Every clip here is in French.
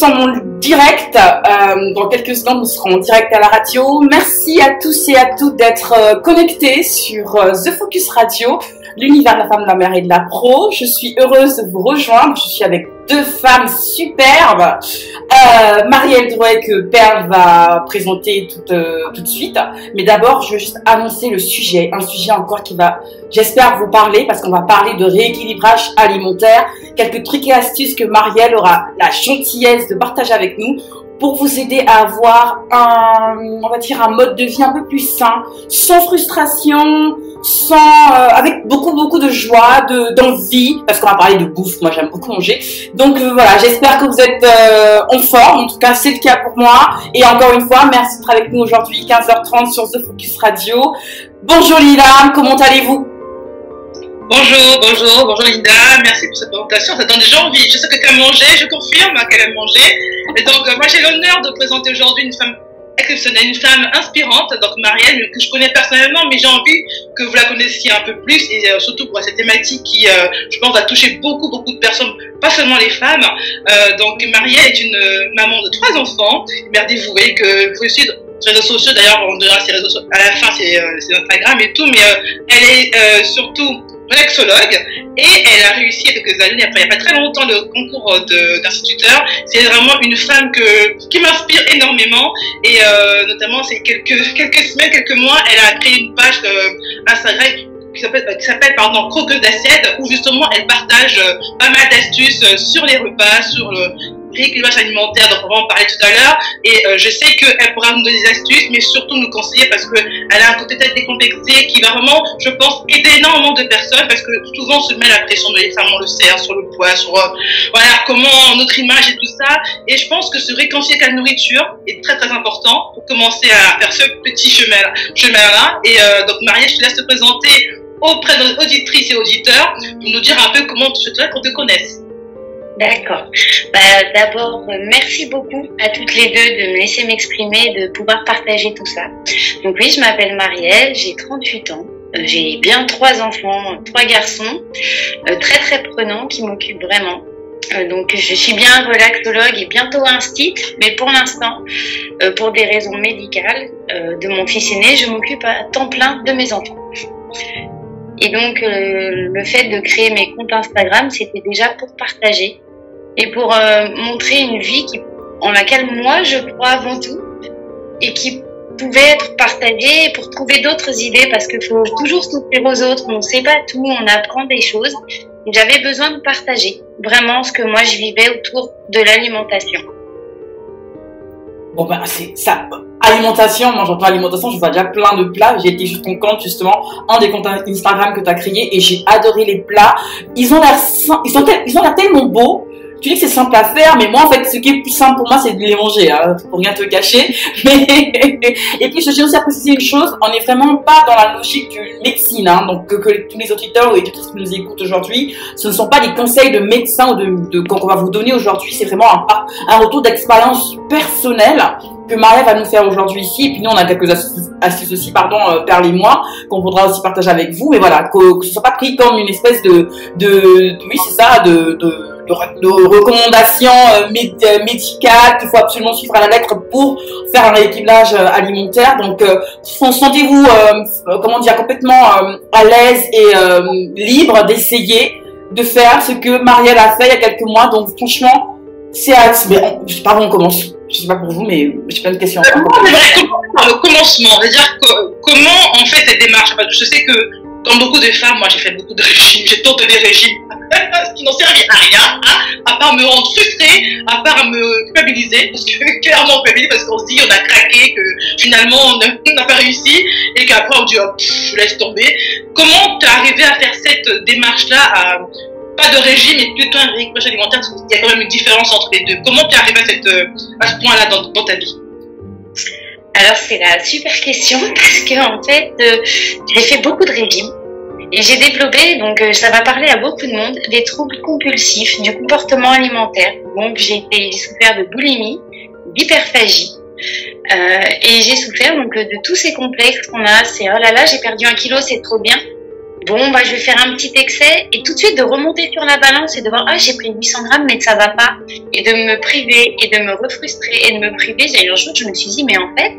tous en direct. Dans quelques secondes, nous serons en direct à la radio. Merci à tous et à toutes d'être connectés sur The Focus Radio, l'univers de la femme, de la mère et de la pro. Je suis heureuse de vous rejoindre. Je suis avec deux femmes superbes. Marielle Drouet que Perle va présenter tout de suite. Mais d'abord, je veux juste annoncer le sujet. Un sujet encore qui va, j'espère, vous parler parce qu'on va parler de rééquilibrage alimentaire. Quelques trucs et astuces que Marielle aura la gentillesse de partager avec nous pour vous aider à avoir on va dire un mode de vie un peu plus sain, sans frustration, avec beaucoup de joie, d'envie, parce qu'on va parler de bouffe, moi j'aime beaucoup manger. Donc voilà, j'espère que vous êtes en forme, en tout cas c'est le cas pour moi. Et encore une fois, merci d'être avec nous aujourd'hui, 15h30 sur The Focus Radio. Bonjour Lila, comment allez-vous? Bonjour Linda, merci pour cette présentation, ça donne déjà envie. Je sais que tu as mangé, je confirme qu'elle aime manger. Et donc moi j'ai l'honneur de présenter aujourd'hui une femme exceptionnelle, une femme inspirante, donc Marielle, que je connais personnellement, mais j'ai envie que vous la connaissiez un peu plus, et surtout pour cette thématique qui, je pense, va toucher beaucoup de personnes, pas seulement les femmes. Donc Marielle est une maman de 3 enfants, une mère dévouée, que vous pouvez suivre sur les réseaux sociaux, d'ailleurs on donnera ses réseaux sociaux, à la fin c'est Instagram et tout, mais elle est surtout relaxologue et elle a réussi il y a quelques années, après il n'y a pas très longtemps, le concours d'instituteur. C'est vraiment une femme qui m'inspire énormément et notamment c'est quelques semaines, quelques mois, elle a créé une page Instagram qui s'appelle Croqueuse d'assiette, où justement elle partage pas mal d'astuces sur les repas, sur le rééquilibrage alimentaire, donc on va en parler tout à l'heure, et je sais qu'elle pourra nous donner des astuces, mais surtout nous conseiller, parce qu'elle a un côté peut-être décomplexé qui va vraiment, je pense, aider énormément de personnes, parce que souvent on se met la pression de les femmes, on le sait, hein, sur le poids, sur voilà, comment notre image et tout ça, et je pense que se réconcilier avec la nourriture est très important pour commencer à faire ce petit chemin-là, et donc Marielle, je te laisse te présenter auprès de nos auditrices et auditeurs pour nous dire un peu comment tu souhaiterais qu'on te connaisse. D'accord. D'abord, merci beaucoup à toutes les deux de me laisser m'exprimer, de pouvoir partager tout ça. Donc oui, je m'appelle Marielle, j'ai 38 ans. J'ai bien 3 enfants, 3 garçons, très prenants qui m'occupent vraiment. Donc je suis bien relaxologue et bientôt instit, mais pour l'instant, pour des raisons médicales de mon fils aîné, je m'occupe à temps plein de mes enfants. Et donc, le fait de créer mes comptes Instagram, c'était déjà pour partager et pour montrer une vie en laquelle moi, je crois avant tout et qui pouvait être partagée pour trouver d'autres idées parce qu'il faut toujours s'ouvrir aux autres, on ne sait pas tout, on apprend des choses. J'avais besoin de partager vraiment ce que moi, je vivais autour de l'alimentation. Bon c'est ça. Alimentation, moi j'entends alimentation, je vois déjà plein de plats. J'ai été sur ton compte justement, un des comptes Instagram que tu as créé et j'ai adoré les plats. Ils ont l'air tellement beaux. Tu dis que c'est simple à faire, mais moi en fait ce qui est plus simple pour moi c'est de les manger, hein, pour rien te cacher. Et puis je tiens aussi à préciser une chose, on n'est vraiment pas dans la logique d'une médecine, hein, donc que tous les auditeurs ou les auditrices qui nous écoutent aujourd'hui, ce ne sont pas des conseils de médecin ou qu'on va vous donner aujourd'hui, c'est vraiment un retour d'expérience personnelle que Maria va nous faire aujourd'hui ici, et puis nous on a quelques astuces aussi, Perle et moi, qu'on voudra aussi partager avec vous, mais voilà, que ce soit pas pris comme une espèce de recommandations médicales qu'il faut absolument suivre à la lettre pour faire un rééquilibrage alimentaire. Donc sentez-vous complètement à l'aise et libre d'essayer de faire ce que Marielle a fait il y a quelques mois. Donc franchement c'est par où on commence? Je sais pas pour vous, mais j'ai plein de questions. Moi, j'aimerais commencer par le commencement, c'est-à-dire comment on fait cette démarche. Parce que je sais que, comme beaucoup de femmes, moi j'ai fait beaucoup de régimes, j'ai tenté des régimes qui n'ont servi à rien, hein, à part me rendre frustrée, à part me culpabiliser, parce que clairement culpabiliser, parce qu'on se dit on a craqué, que finalement on n'a pas réussi, et qu'après on dit oh, je laisse tomber. Comment tu es arrivé à faire cette démarche-là, pas de régime, mais plutôt un rééquilibrage alimentaire, parce qu'il y a quand même une différence entre les deux. Comment tu es arrivé à ce point-là dans ta vie? Alors c'est la super question parce que en fait j'ai fait beaucoup de régimes et j'ai développé, donc ça va parler à beaucoup de monde, des troubles compulsifs du comportement alimentaire. Donc j'ai souffert de boulimie, d'hyperphagie et j'ai souffert donc de tous ces complexes qu'on a. C'est oh là là j'ai perdu 1 kilo, c'est trop bien. bon, bah, je vais faire un petit excès et tout de suite de remonter sur la balance et de voir, ah, j'ai pris 800 grammes, mais ça va pas. Et de me priver et de me refrustrer et de me priver. J'ai eu un jour, je me suis dit, mais en fait,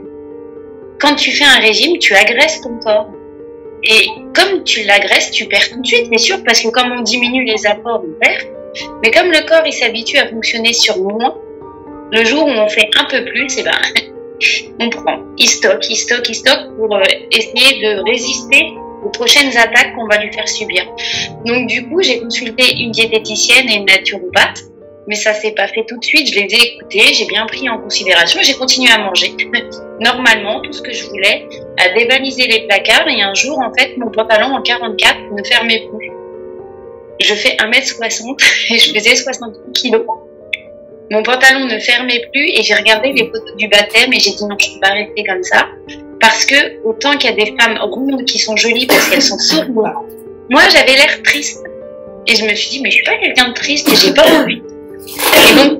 quand tu fais un régime, tu agresses ton corps. Et comme tu l'agresses, tu perds tout de suite, c'est sûr, parce que comme on diminue les apports, on perd. Mais comme le corps, il s'habitue à fonctionner sur moins, le jour où on fait un peu plus, et ben, on prend, il stocke pour essayer de résister aux prochaines attaques qu'on va lui faire subir. Donc du coup, j'ai consulté une diététicienne et une naturopathe, mais ça s'est pas fait tout de suite. Je les ai écoutées, j'ai bien pris en considération et j'ai continué à manger normalement tout ce que je voulais, à dévaliser les placards. Et un jour, en fait, mon pantalon en 44 ne fermait plus. Je fais 1m60 et je faisais 60 kilos. Mon pantalon ne fermait plus et j'ai regardé les photos du baptême et j'ai dit non, je ne peux pas rester comme ça. Parce que autant qu'il y a des femmes rondes qui sont jolies parce qu'elles sont sourdes, moi j'avais l'air triste. Et je me suis dit, mais je suis pas quelqu'un de triste et j'ai pas envie. Et donc,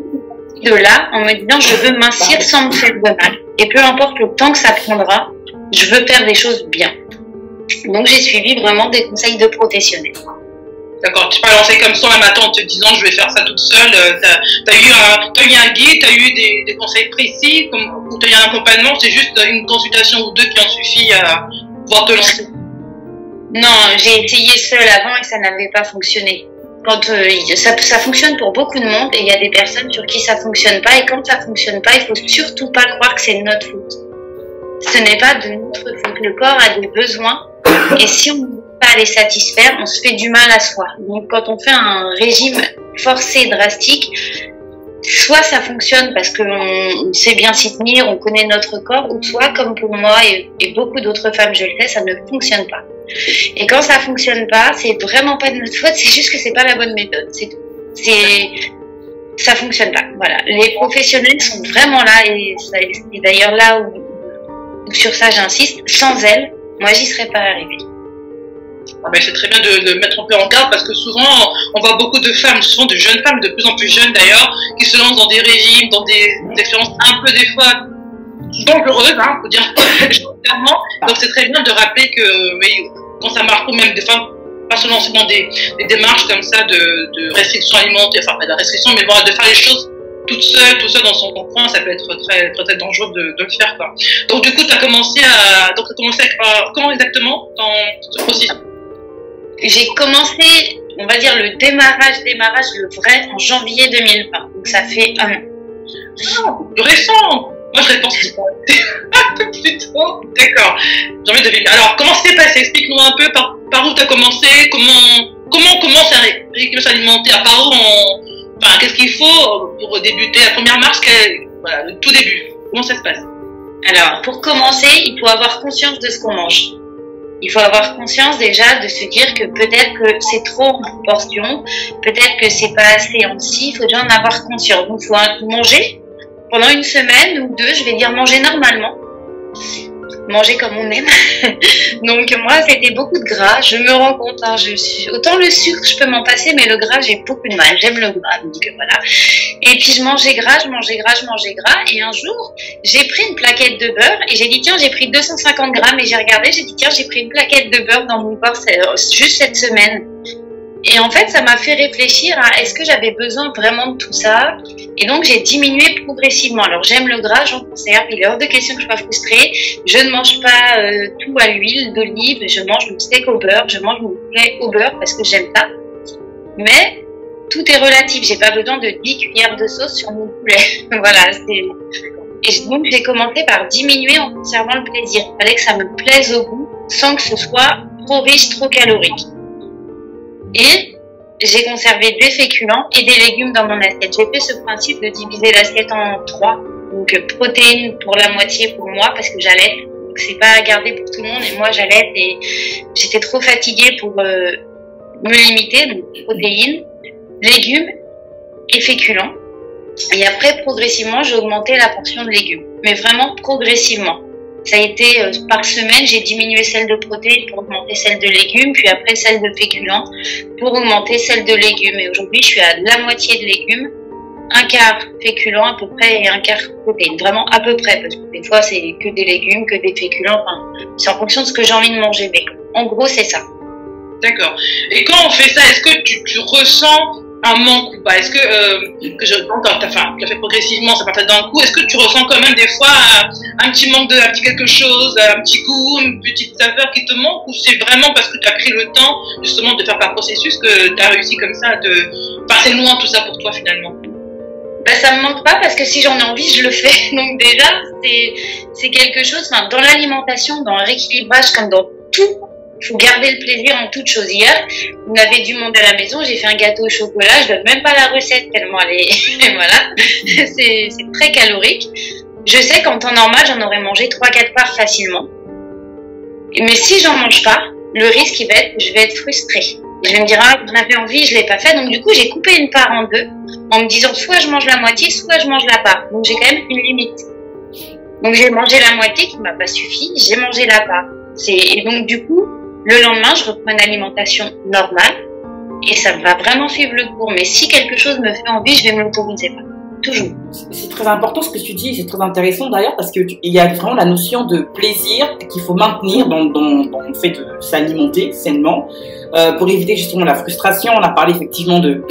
de là, en me disant, je veux mincir sans me faire de mal. Et peu importe le temps que ça prendra, je veux faire des choses bien. Donc j'ai suivi vraiment des conseils de professionnels. D'accord, tu n'es pas lancé comme ça un matin en te disant je vais faire ça toute seule. T'as eu un guide, t'as eu des conseils précis, ou t'as eu un accompagnement, c'est juste une consultation ou deux qui en suffit à pouvoir te lancer? Non, j'ai essayé seule avant et ça n'avait pas fonctionné. Quand ça fonctionne pour beaucoup de monde et il y a des personnes sur qui ça fonctionne pas, et quand ça fonctionne pas, il faut surtout pas croire que c'est de notre faute. Ce n'est pas de notre faute. Le corps a des besoins et si on à les satisfaire, on se fait du mal à soi. Donc quand on fait un régime forcé, drastique, soit ça fonctionne parce qu'on sait bien s'y tenir, on connaît notre corps, ou soit comme pour moi et beaucoup d'autres femmes, je le sais, ça ne fonctionne pas. Et quand ça fonctionne pas, c'est vraiment pas de notre faute, c'est juste que c'est pas la bonne méthode, c'est tout. Ça fonctionne pas. Voilà. Les professionnels sont vraiment là et c'est d'ailleurs là où sur ça j'insiste, sans elles, moi j'y serais pas arrivée. Ah ben c'est très bien de mettre un peu en garde parce que souvent on voit beaucoup de femmes, souvent de jeunes femmes, de plus en plus jeunes d'ailleurs, qui se lancent dans des régimes, dans des expériences un peu des fois dangereuses, hein, faut dire clairement. Donc c'est très bien de rappeler que oui, quand ça marche, ou même des fois pas se lancer dans des démarches comme ça de restriction alimentaire, enfin pas de restriction, mais bon, de faire les choses toute seule, tout seul dans son coin, ça peut être très dangereux de le faire, quoi. Donc du coup, tu as commencé à comment exactement dans ce processus? J'ai commencé, on va dire, le démarrage, le vrai, en janvier 2020. Donc ça fait 1 an. Ah, récent. Moi, je réponds un peu plus tôt. D'accord. Janvier 2020. Alors, comment c'est passé? Explique-nous un peu par où tu as commencé, comment commence un régime alimentaire, par où enfin, qu'est-ce qu'il faut pour débuter la première marche, voilà, le tout début. Comment ça se passe? Alors, pour commencer, il faut avoir conscience de ce qu'on mange. Il faut avoir conscience déjà de se dire que peut-être que c'est trop en proportion, peut-être que c'est pas assez en si, il faut déjà en avoir conscience. Donc, il faut manger pendant 1 semaine ou 2, je vais dire manger normalement. Manger comme on aime. Donc moi c'était beaucoup de gras, je me rends compte, hein, autant le sucre je peux m'en passer, mais le gras j'ai beaucoup de mal, j'aime le gras, donc voilà. Et puis je mangeais gras, et un jour j'ai pris une plaquette de beurre et j'ai dit tiens, j'ai pris 250 grammes et j'ai regardé, j'ai dit tiens, j'ai pris une plaquette de beurre dans mon corps juste cette semaine. Et en fait, ça m'a fait réfléchir à est-ce que j'avais besoin vraiment de tout ça? Et donc, j'ai diminué progressivement. Alors, j'aime le gras, j'en conserve. Il est hors de question que je sois frustrée. Je ne mange pas tout à l'huile d'olive. Je mange mon steak au beurre. Je mange mon poulet au beurre parce que j'aime ça. Mais tout est relatif. J'ai pas besoin de 10 cuillères de sauce sur mon poulet. Voilà. Et donc, j'ai commencé par diminuer en conservant le plaisir. Il fallait que ça me plaise au goût sans que ce soit trop riche, trop calorique. Et j'ai conservé des féculents et des légumes dans mon assiette. J'ai fait ce principe de diviser l'assiette en 3. Donc protéines pour la moitié pour moi parce que j'allaite. Donc c'est pas à garder pour tout le monde et moi j'allaite et j'étais trop fatiguée pour me limiter. Donc protéines, légumes et féculents. Et après progressivement j'ai augmenté la portion de légumes. Mais vraiment progressivement. Ça a été par semaine, j'ai diminué celle de protéines pour augmenter celle de légumes, puis après celle de féculents pour augmenter celle de légumes. Et aujourd'hui, je suis à la moitié de légumes, 1/4 féculents à peu près et 1/4 protéines. Vraiment à peu près, parce que des fois, c'est que des légumes, que des féculents. Enfin, c'est en fonction de ce que j'ai envie de manger. Mais en gros, c'est ça. D'accord. Et quand on fait ça, est-ce que tu ressens un manque ou pas? Est-ce que quand tu as fait progressivement, ça part d'un coup, est-ce que tu ressens quand même des fois un petit manque un petit quelque chose, un petit goût, une petite saveur qui te manque, ou c'est vraiment parce que tu as pris le temps justement de faire par processus que tu as réussi comme ça de passer loin tout ça pour toi finalement? Bah, ça me manque pas parce que si j'en ai envie, je le fais. Donc déjà, c'est quelque chose, enfin, dans l'alimentation, dans le rééquilibrage, comme dans tout, il faut garder le plaisir en toute chose. Hier, on avait du monde à la maison, j'ai fait un gâteau au chocolat, je donne même pas la recette tellement elle est, voilà, c'est très calorique. Je sais qu'en temps normal, j'en aurais mangé 3-4 parts facilement. Mais si j'en mange pas, le risque, il va être, je vais être frustrée. Je vais me dire, ah, j'en avais envie, je l'ai pas fait. Donc du coup, j'ai coupé une part en deux, en me disant, soit je mange la moitié, soit je mange la part. Donc j'ai quand même une limite. Donc j'ai mangé la moitié qui m'a pas suffi, j'ai mangé la part. Et donc du coup, le lendemain, je reprends une alimentation normale et ça va vraiment suivre le cours. Mais si quelque chose me fait envie, je vais me l'autoriser pas. Toujours. C'est très important ce que tu dis, c'est très intéressant d'ailleurs parce qu'il y a vraiment la notion de plaisir qu'il faut maintenir dans le fait de s'alimenter sainement pour éviter justement la frustration. On a parlé effectivement de...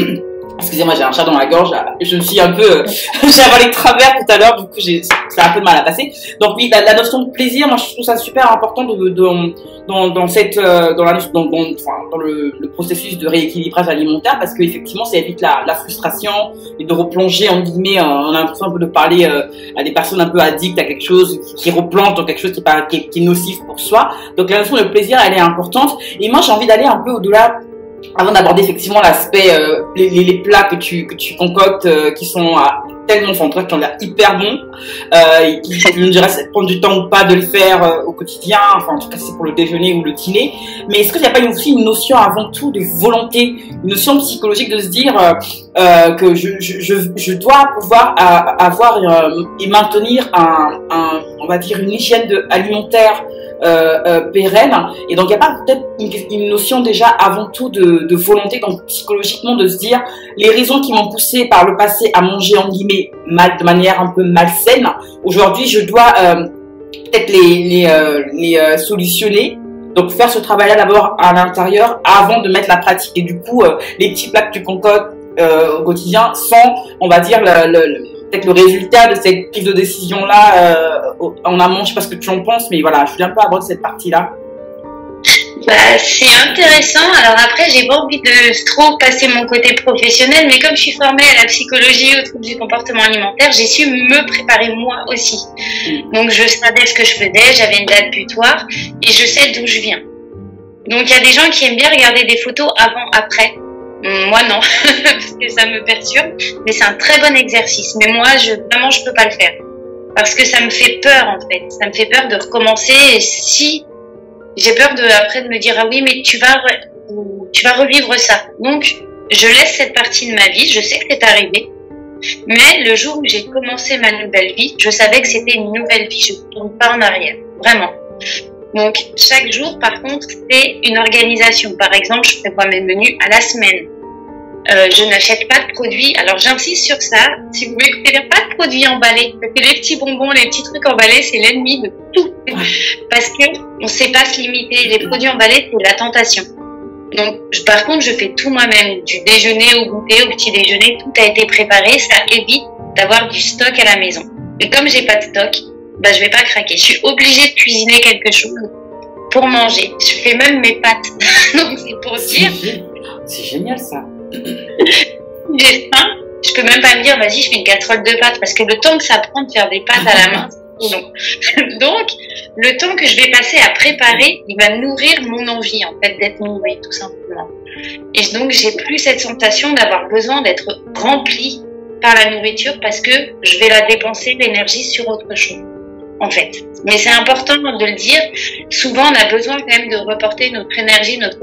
Excusez-moi, j'ai un chat dans la gorge, je me suis un peu... j'ai avalé de travers tout à l'heure, du coup c'est un peu de mal à passer. Donc oui, la notion de plaisir, moi je trouve ça super important dans le processus de rééquilibrage alimentaire parce qu'effectivement ça évite la frustration et de replonger en guillemets, on a l'impression un peu de parler à des personnes un peu addictes à quelque chose, qui replongent dans quelque chose qui est nocif pour soi. Donc la notion de plaisir, elle est importante et moi j'ai envie d'aller un peu au-delà avant d'aborder effectivement l'aspect les plats que tu concoctes qui sont tellement, enfin en tout cas qui ont l'air hyper bons, qui je me dirais ça prend du temps ou pas de le faire au quotidien, enfin en tout cas c'est pour le déjeuner ou le dîner, mais est-ce que il n'y a pas aussi une notion avant tout de volonté, une notion psychologique de se dire que je dois pouvoir avoir et maintenir on va dire une hygiène alimentaire pérenne, et donc il n'y a pas peut-être une notion déjà avant tout de volonté, donc psychologiquement de se dire les raisons qui m'ont poussé par le passé à manger en guillemets de manière un peu malsaine, aujourd'hui je dois peut-être les solutionner, donc faire ce travail-là d'abord à l'intérieur avant de mettre la pratique, et du coup les petits plats que tu concoctes au quotidien sans, on va dire, peut-être le résultat de cette prise de décision-là en amont, je sais pas ce que tu en penses, mais voilà, je voulais un peu aborder cette partie-là. Bah, c'est intéressant. Alors après, j'ai pas envie de trop passer mon côté professionnel, mais comme je suis formée à la psychologie, aux troubles du comportement alimentaire, j'ai su me préparer moi aussi. Donc je savais ce que je faisais, j'avais une date butoir et je sais d'où je viens. Donc il y a des gens qui aiment bien regarder des photos avant-après. Moi non, parce que ça me perturbe, mais c'est un très bon exercice. Mais moi, vraiment, je peux pas le faire. Parce que ça me fait peur, en fait. Ça me fait peur de recommencer. Et si j'ai peur après de me dire, ah oui, mais tu vas revivre ça. Donc, je laisse cette partie de ma vie. Je sais que c'est arrivé. Mais le jour où j'ai commencé ma nouvelle vie, je savais que c'était une nouvelle vie. Je ne tourne pas en arrière. Vraiment. Donc, chaque jour, par contre, c'est une organisation. Par exemple, je prévois mes menus à la semaine. Je n'achète pas de produits. Alors, j'insiste sur ça. Si vous m'écoutez bien, pas de produits emballés. Parce que les petits bonbons, les petits trucs emballés, c'est l'ennemi de tout. Parce que on sait pas se limiter. Les produits emballés, c'est la tentation. Donc, par contre, je fais tout moi-même. Du déjeuner au goûter, au petit déjeuner, tout a été préparé. Ça évite d'avoir du stock à la maison. Et comme j'ai pas de stock, bah, je vais pas craquer. Je suis obligée de cuisiner quelque chose pour manger. Je fais même mes pâtes. Donc, c'est pour dire. C'est génial, ça. J'ai faim. Je peux même pas me dire, vas-y, je fais une casserole de pâtes. Parce que le temps que ça prend de faire des pâtes à la main, non. Donc, le temps que je vais passer à préparer, il va nourrir mon envie, en fait, d'être nourrie, tout simplement. Et donc, j'ai plus cette sensation d'avoir besoin d'être remplie par la nourriture parce que je vais la dépenser l'énergie sur autre chose. En fait. Mais c'est important de le dire. Souvent, on a besoin quand même de reporter notre énergie, notre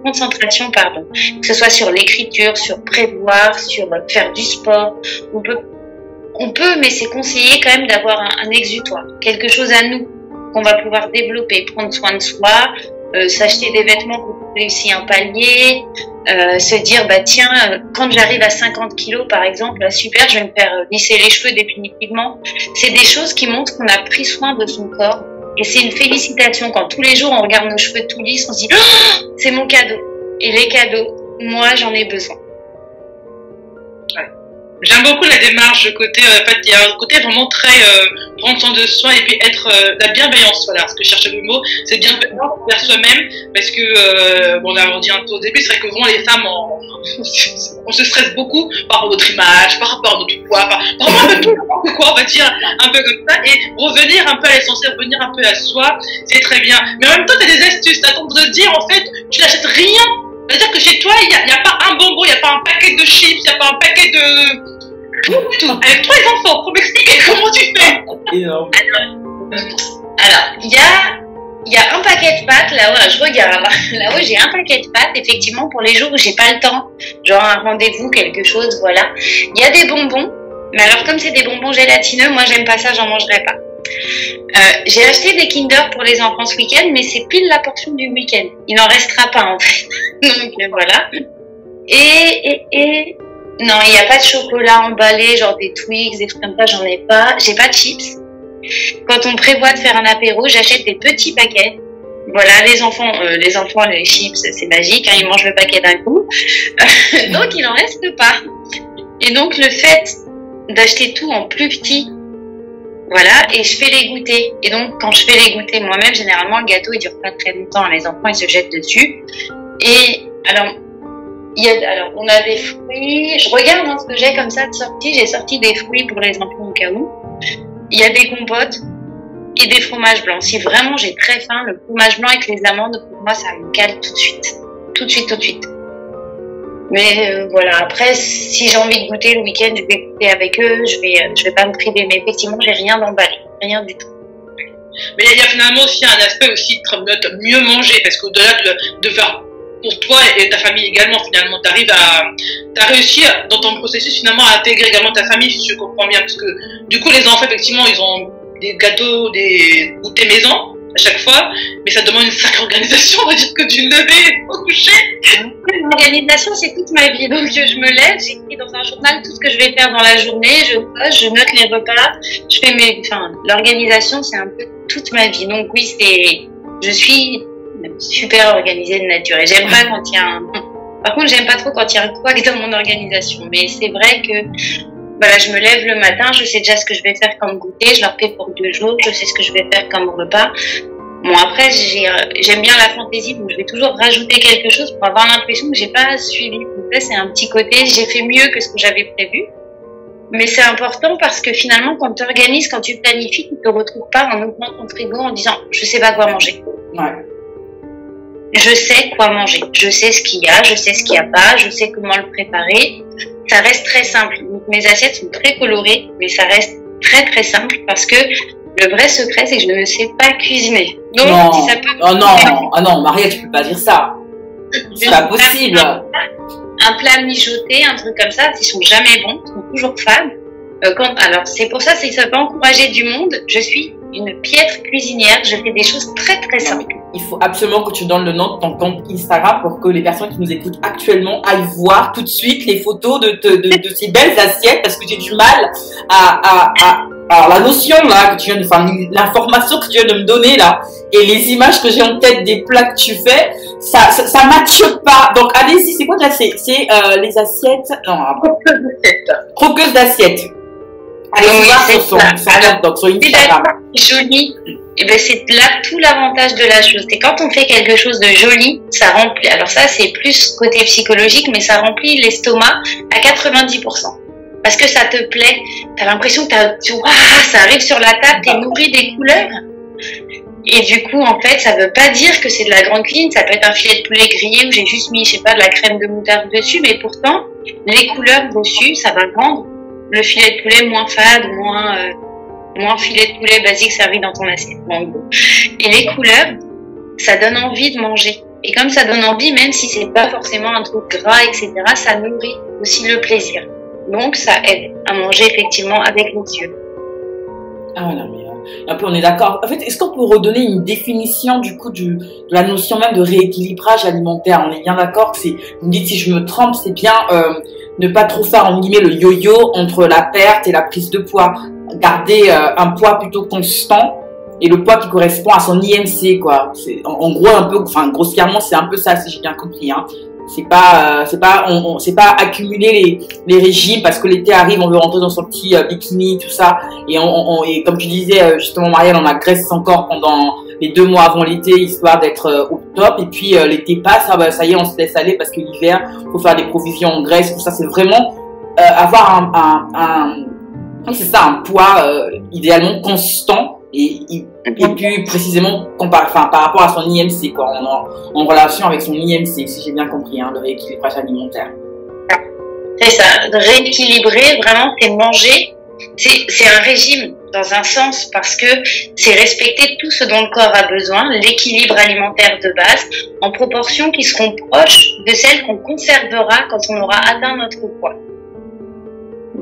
concentration, pardon. Que ce soit sur l'écriture, sur prévoir, sur faire du sport. On peut, mais c'est conseillé quand même d'avoir un exutoire. Quelque chose à nous, qu'on va pouvoir développer, prendre soin de soi, s'acheter des vêtements qu'on réussit un palier, se dire, bah tiens, quand j'arrive à 50 kilos par exemple, bah, super, je vais me faire lisser les cheveux définitivement. C'est des choses qui montrent qu'on a pris soin de son corps Et c'est une félicitation. Quand tous les jours, on regarde nos cheveux tout lisses, on se dit oh, « c'est mon cadeau ». Et les cadeaux, moi, j'en ai besoin. J'aime beaucoup la démarche, en fait, il y a un côté vraiment très prendre soin de soi et puis être la bienveillance, voilà, ce que je cherchais le mot, c'est bienveillance vers soi-même, parce que, bon, on a dit un peu au début, c'est vrai que vraiment les femmes, on se stresse beaucoup par rapport à notre image, par rapport à notre poids, par rapport à tout, quoi, on va dire, un peu comme ça, et revenir un peu à l'essentiel, revenir un peu à soi, c'est très bien. Mais en même temps, tu as des astuces, t'as tendance de dire, en fait, tu n'achètes rien. C'est-à-dire que chez toi, il n'y a pas un bonbon, il n'y a pas un paquet de chips, il n'y a pas un paquet de... Tout. Avec 3 enfants, pour m'expliquer comment tu fais. Alors, il y a un paquet de pâtes, là-haut, je regarde, là-haut, j'ai un paquet de pâtes, effectivement, pour les jours où j'ai pas le temps, genre un rendez-vous, quelque chose, voilà. Il y a des bonbons, mais alors comme c'est des bonbons gélatineux, moi j'aime pas ça, j'en mangerai pas. J'ai acheté des Kinder pour les enfants ce week-end, mais c'est pile la portion du week-end. Il n'en restera pas, en fait. Donc, voilà. Et non, il n'y a pas de chocolat emballé, genre des Twix, des trucs comme ça, j'en ai pas. J'ai pas de chips. Quand on prévoit de faire un apéro, j'achète des petits paquets. Voilà, les enfants, les chips, c'est magique, hein, ils mangent le paquet d'un coup. Donc, il n'en reste pas. Et donc, le fait d'acheter tout en plus petit, voilà, et je fais les goûter. Et donc, quand je fais les goûter moi-même, généralement, le gâteau, il dure pas très longtemps. Les enfants, ils se jettent dessus. Et alors, on a des fruits. Je regarde ce que j'ai comme ça de sortie. J'ai sorti des fruits pour les enfants au cas où. Il y a des compotes et des fromages blancs. Si vraiment j'ai très faim, le fromage blanc avec les amandes, pour moi, ça me cale tout de suite. Tout de suite. Mais voilà, après, si j'ai envie de goûter le week-end, je vais goûter avec eux. Je vais pas me priver. Mais effectivement, j'ai rien d'emballé. Rien du tout. Mais il y a finalement aussi un aspect aussi de mieux manger. Parce qu'au-delà de faire pour toi et ta famille également, finalement, t'as réussi dans ton processus finalement à intégrer également ta famille, si je comprends bien, parce que du coup les enfants effectivement ils ont des gâteaux, des goûters maison à chaque fois, mais ça demande une sacrée organisation, on va dire que du lever au coucher. L'organisation c'est toute ma vie, donc je me lève, j'écris dans un journal tout ce que je vais faire dans la journée, je note les repas, l'organisation c'est un peu toute ma vie, donc oui je suis super organisée de nature et j'aime pas quand il y a par contre j'aime pas trop quand il y a un couac dans mon organisation, mais c'est vrai que voilà, je me lève le matin, je sais déjà ce que je vais faire comme goûter, je leur fais pour 2 jours, je sais ce que je vais faire comme repas. Bon après j'aime bien la fantaisie, donc je vais toujours rajouter quelque chose pour avoir l'impression que j'ai pas suivi. Donc là c'est un petit côté, j'ai fait mieux que ce que j'avais prévu. Mais c'est important parce que finalement quand tu organises, quand tu planifies, tu te retrouves pas en ouvrant ton frigo en disant je sais pas quoi manger. Ouais. Je sais quoi manger, je sais ce qu'il y a, je sais ce qu'il n'y a pas, je sais comment le préparer. Ça reste très simple. Donc, mes assiettes sont très colorées, mais ça reste très très simple parce que le vrai secret, c'est que je ne sais pas cuisiner. Donc, non. Si ça peut... non, Marielle, tu peux pas dire ça. C'est pas possible. Un plat mijoté, un truc comme ça, ils sont jamais bons, ils sont toujours fades. Alors, c'est pour ça, si ça peut encourager du monde, je suis une piètre cuisinière, je fais des choses très très simples. Il faut absolument que tu donnes le nom de ton compte Instagram pour que les personnes qui nous écoutent actuellement aillent voir tout de suite les photos de ces belles assiettes, parce que j'ai du mal à la notion là que tu viens de, enfin l'information que tu viens de me donner là et les images que j'ai en tête des plats que tu fais, ça matche pas. Donc allez-y, c'est quoi là? C'est les assiettes, croqueuses d'assiettes. Allez voir sur son Instagram. Joli. Et ben c'est là tout l'avantage de la chose. C'est quand on fait quelque chose de joli, ça remplit. Alors ça c'est plus côté psychologique, mais ça remplit l'estomac à 90%. Parce que ça te plaît. T'as l'impression que ça arrive sur la table, t'es nourri des couleurs. Et du coup, en fait, ça veut pas dire que c'est de la grande cuisine. Ça peut être un filet de poulet grillé où j'ai juste mis, je sais pas, de la crème de moutarde dessus, mais pourtant, les couleurs dessus, ça va rendre le filet de poulet moins fade, moins filet de poulet basique servi dans ton assiette. En gros. Et les couleurs, ça donne envie de manger. Et comme ça donne envie, même si c'est pas forcément un truc gras, etc., ça nourrit aussi le plaisir. Donc, ça aide à manger effectivement avec les yeux. Ah voilà, mais un peu on est d'accord. En fait, est-ce qu'on peut redonner une définition du coup de la notion même de rééquilibrage alimentaire? On est bien d'accord que c'est, vous me dites si je me trompe, c'est bien ne pas trop faire en guillemets le yo-yo entre la perte et la prise de poids. Garder un poids plutôt constant et le poids qui correspond à son IMC, quoi. En gros, un peu, enfin, grossièrement, c'est un peu ça, si j'ai bien compris, hein. C'est pas accumuler les régimes parce que l'été arrive, on veut rentrer dans son petit bikini, tout ça. Et comme tu disais, justement, Marielle, on agresse son corps pendant les 2 mois avant l'été, histoire d'être au top. Et puis, l'été passe, ça y est, on se laisse aller parce que l'hiver, faut faire des provisions en graisse, tout ça. C'est vraiment avoir c'est ça, un poids idéalement constant et puis précisément par rapport à son IMC, quoi, en relation avec son IMC, si j'ai bien compris, hein, le rééquilibrage alimentaire. C'est ça, de rééquilibrer, vraiment, c'est manger, c'est un régime dans un sens parce que c'est respecter tout ce dont le corps a besoin, l'équilibre alimentaire de base, en proportions qui seront proches de celles qu'on conservera quand on aura atteint notre poids.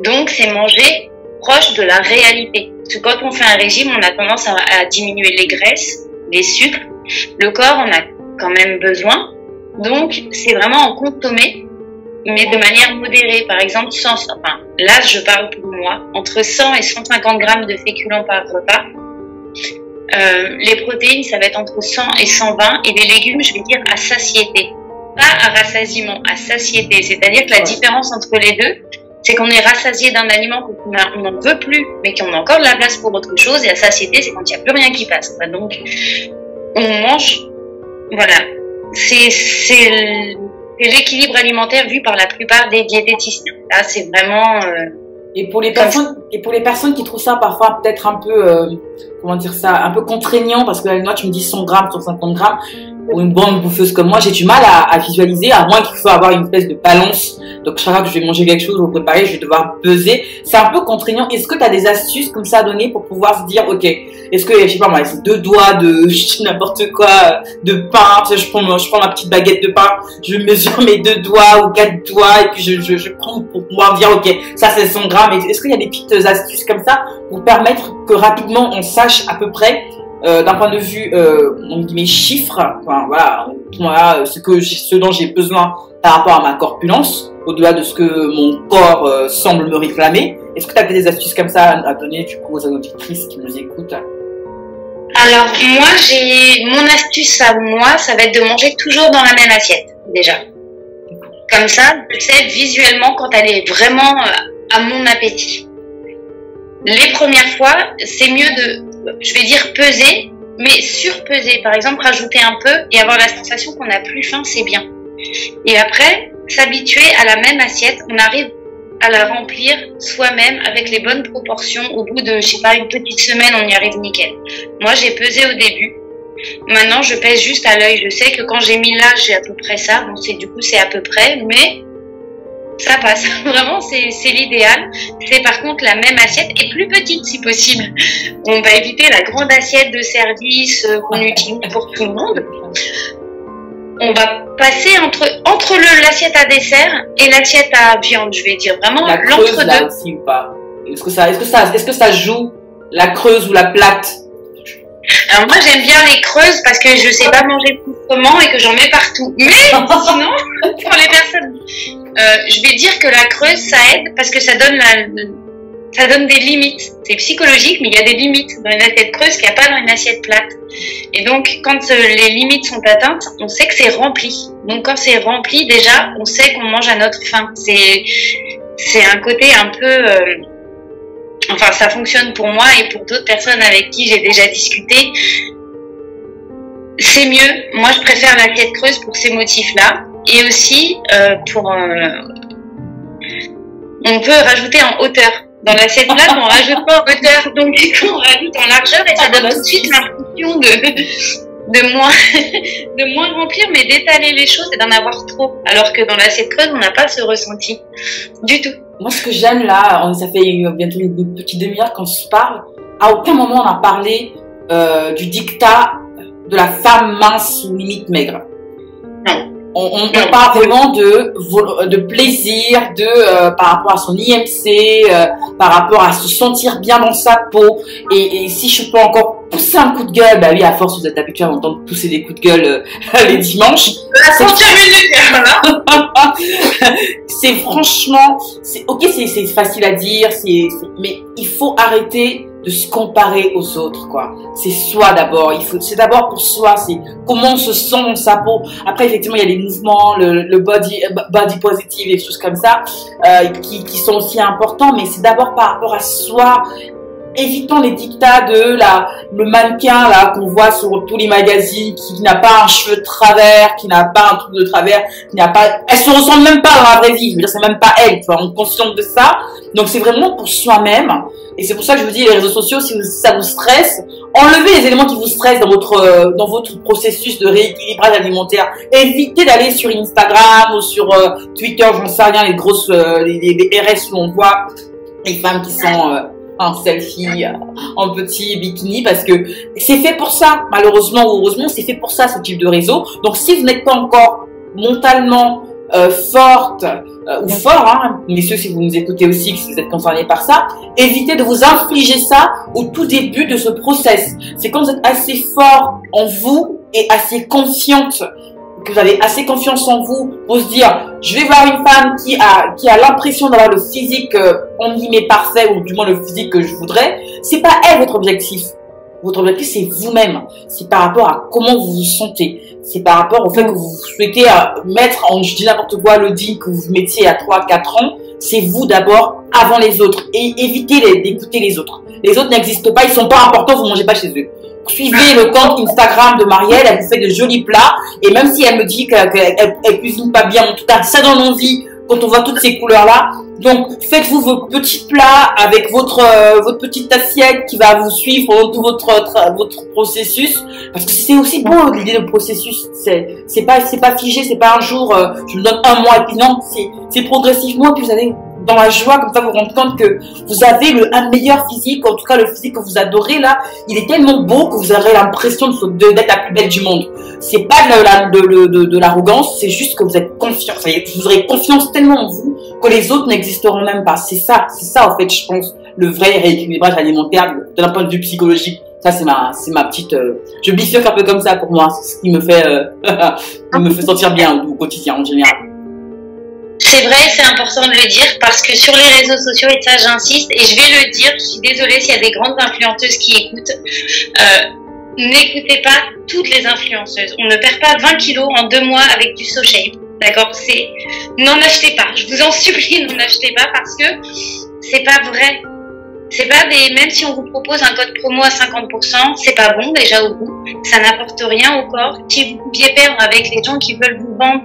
Donc, c'est manger proche de la réalité. Parce que quand on fait un régime, on a tendance à diminuer les graisses, les sucres. Le corps en a quand même besoin. Donc, c'est vraiment en consommer, mais de manière modérée. Par exemple, là, je parle pour moi, entre 100 et 150 grammes de féculents par repas. Les protéines, ça va être entre 100 et 120. Et les légumes, je vais dire à satiété. Pas à rassasiement, à satiété. C'est-à-dire que la différence entre les deux, c'est qu'on est rassasié d'un aliment qu'on n'en veut plus, mais qu'on a encore de la place pour autre chose. Et à satiété, c'est quand il n'y a plus rien qui passe. Donc, on mange, voilà. C'est l'équilibre alimentaire vu par la plupart des diététiciens. Là, c'est vraiment... Et pour les personnes qui trouvent ça parfois peut-être un peu, comment dire ça, un peu contraignant, parce que moi, tu me dis 100 grammes sur 50 grammes, pour une bonne bouffeuse comme moi, j'ai du mal à visualiser, à moins qu'il faut avoir une espèce de balance. Donc, chaque fois que je vais manger quelque chose ou préparer, je vais devoir peser. C'est un peu contraignant. Est-ce que tu as des astuces comme ça à donner pour pouvoir se dire, ok, est-ce que, je sais pas moi, c'est 2 doigts de n'importe quoi, de pain, tu sais, je prends ma petite baguette de pain, je mesure mes 2 doigts ou 4 doigts et puis je prends pour pouvoir dire, ok, ça c'est 100 grammes. Est-ce qu'il y a des petites astuces comme ça pour permettre que rapidement on sache à peu près d'un point de vue mes chiffres, enfin, voilà ce dont j'ai besoin par rapport à ma corpulence, au-delà de ce que mon corps semble me réclamer. Est-ce que tu as des astuces comme ça à donner du coup aux auditrices qui nous écoutent? Alors moi, mon astuce à moi, ça va être de manger toujours dans la même assiette déjà. Comme ça, je sais visuellement quand elle est vraiment à mon appétit. Les premières fois, c'est mieux je vais dire peser, mais surpeser. Par exemple, rajouter un peu et avoir la sensation qu'on n'a plus faim, c'est bien. Et après, s'habituer à la même assiette, on arrive à la remplir soi-même avec les bonnes proportions. Au bout de, je sais pas, une petite semaine, on y arrive nickel. Moi, j'ai pesé au début. Maintenant, je pèse juste à l'œil. Je sais que quand j'ai mis là, j'ai à peu près ça. Bon, du coup, c'est à peu près, mais ça passe. Vraiment, c'est l'idéal. C'est par contre la même assiette et plus petite si possible. On va éviter la grande assiette de service qu'on utilise pour tout le monde. On va passer entre l'assiette à dessert et l'assiette à viande, je vais dire vraiment l'entre-deux. Là aussi ou pas? Est-ce que ça joue la creuse ou la plate? Alors moi j'aime bien les creuses parce que je sais pas manger proprement et que j'en mets partout. Mais sinon, pour les personnes, je vais dire que la creuse ça aide parce que ça donne des limites. C'est psychologique, mais il y a des limites dans une assiette creuse qu'il n'y a pas dans une assiette plate. Et donc, quand les limites sont atteintes, on sait que c'est rempli. Donc, quand c'est rempli, déjà, on sait qu'on mange à notre faim. C'est un côté un peu... Enfin, ça fonctionne pour moi et pour d'autres personnes avec qui j'ai déjà discuté. C'est mieux. Moi, je préfère l'assiette creuse pour ces motifs-là. Et aussi, on peut rajouter en hauteur. Dans l'assiette plate, on rajoute pas en hauteur, donc du coup, on rajoute en largeur et ça donne tout de suite l'impression de moins remplir, mais d'étaler les choses et d'en avoir trop. Alors que dans l'assiette creuse, on n'a pas ce ressenti du tout. Moi, ce que j'aime là, ça fait bientôt une petite demi-heure qu'on se parle, à aucun moment on a parlé du dictat de la femme mince ou limite maigre. Non. On parle vraiment de plaisir, par rapport à son IMC, par rapport à se sentir bien dans sa peau. Et si je peux encore pousser un coup de gueule, bah oui, à force vous êtes habitué à entendre pousser des coups de gueule les dimanches. C'est franchement, c'est facile à dire, mais il faut arrêter de se comparer aux autres, quoi. C'est soi d'abord. C'est d'abord pour soi. C'est comment on se sent dans sa peau. Après, effectivement, il y a les mouvements, le body positive et des choses comme ça, qui sont aussi importants. Mais c'est d'abord par rapport à soi. Évitons les dictats de le mannequin là qu'on voit sur tous les magazines, qui n'a pas un cheveu de travers, qui n'a pas un truc de travers, qui n'a pas, elle se ressemble même pas dans la vraie vie. Je veux dire, c'est même pas elle. On est conscient de ça. Donc c'est vraiment pour soi-même. Et c'est pour ça que je vous dis, les réseaux sociaux, si ça vous stresse, enlevez les éléments qui vous stressent dans votre processus de rééquilibrage alimentaire. Évitez d'aller sur Instagram ou sur Twitter, j'en sais rien, les grosses les RS où on voit les femmes qui sont en selfie, en petit bikini, parce que c'est fait pour ça. Malheureusement ou heureusement, c'est fait pour ça, ce type de réseau. Donc si vous n'êtes pas encore mentalement forte ou fort, hein, messieurs, si vous nous écoutez aussi, si vous êtes concernés par ça, évitez de vous infliger ça au tout début de ce process. C'est quand vous êtes assez fort en vous et assez confiante, que vous avez assez confiance en vous pour se dire, je vais voir une femme qui a l'impression d'avoir le physique en guillemets parfait, ou du moins le physique que je voudrais. C'est pas elle votre objectif. Votre objectif, c'est vous-même. C'est par rapport à comment vous vous sentez. C'est par rapport au fait que vous souhaitez mettre en, je dis n'importe quoi, le deal que vous mettiez à 3-4 ans. C'est vous d'abord, avant les autres. Et évitez d'écouter les autres. Les autres n'existent pas, ils sont pas importants, vous mangez pas chez eux. Suivez le compte Instagram de Marielle, elle vous fait de jolis plats. Et même si elle me dit qu'elle cuisine pas bien, en tout cas, ça donne envie quand on voit toutes ces couleurs-là. Donc, faites-vous vos petits plats avec votre petite assiette qui va vous suivre pendant tout votre processus. Parce que c'est aussi beau, l'idée de processus. C'est pas figé, c'est pas un jour, je vous donne un mois et puis non, c'est progressivement, et puis vous allez dans la joie, comme ça vous rendez compte que vous avez un meilleur physique, en tout cas le physique que vous adorez là, il est tellement beau que vous aurez l'impression d'être la plus belle du monde. C'est pas de l'arrogance, c'est juste que vous êtes confiant, vous aurez confiance tellement en vous que les autres n'existeront même pas. C'est ça en fait, je pense, le vrai rééquilibrage alimentaire d'un point de vue psychologique. Ça c'est ma petite, je bifurque un peu comme ça pour moi, c'est ce qui me fait me fait sentir bien au quotidien en général. C'est vrai, c'est important de le dire parce que sur les réseaux sociaux, et ça j'insiste, et je vais le dire, je suis désolée s'il y a des grandes influenceuses qui écoutent, n'écoutez pas toutes les influenceuses. On ne perd pas 20 kilos en 2 mois avec du SoShape, d'accord? N'en achetez pas, je vous en supplie, n'en achetez pas parce que c'est pas vrai. C'est pas même si on vous propose un code promo à 50%, c'est pas bon déjà au goût, ça n'apporte rien au corps. Si vous pouviez perdre avec les gens qui veulent vous vendre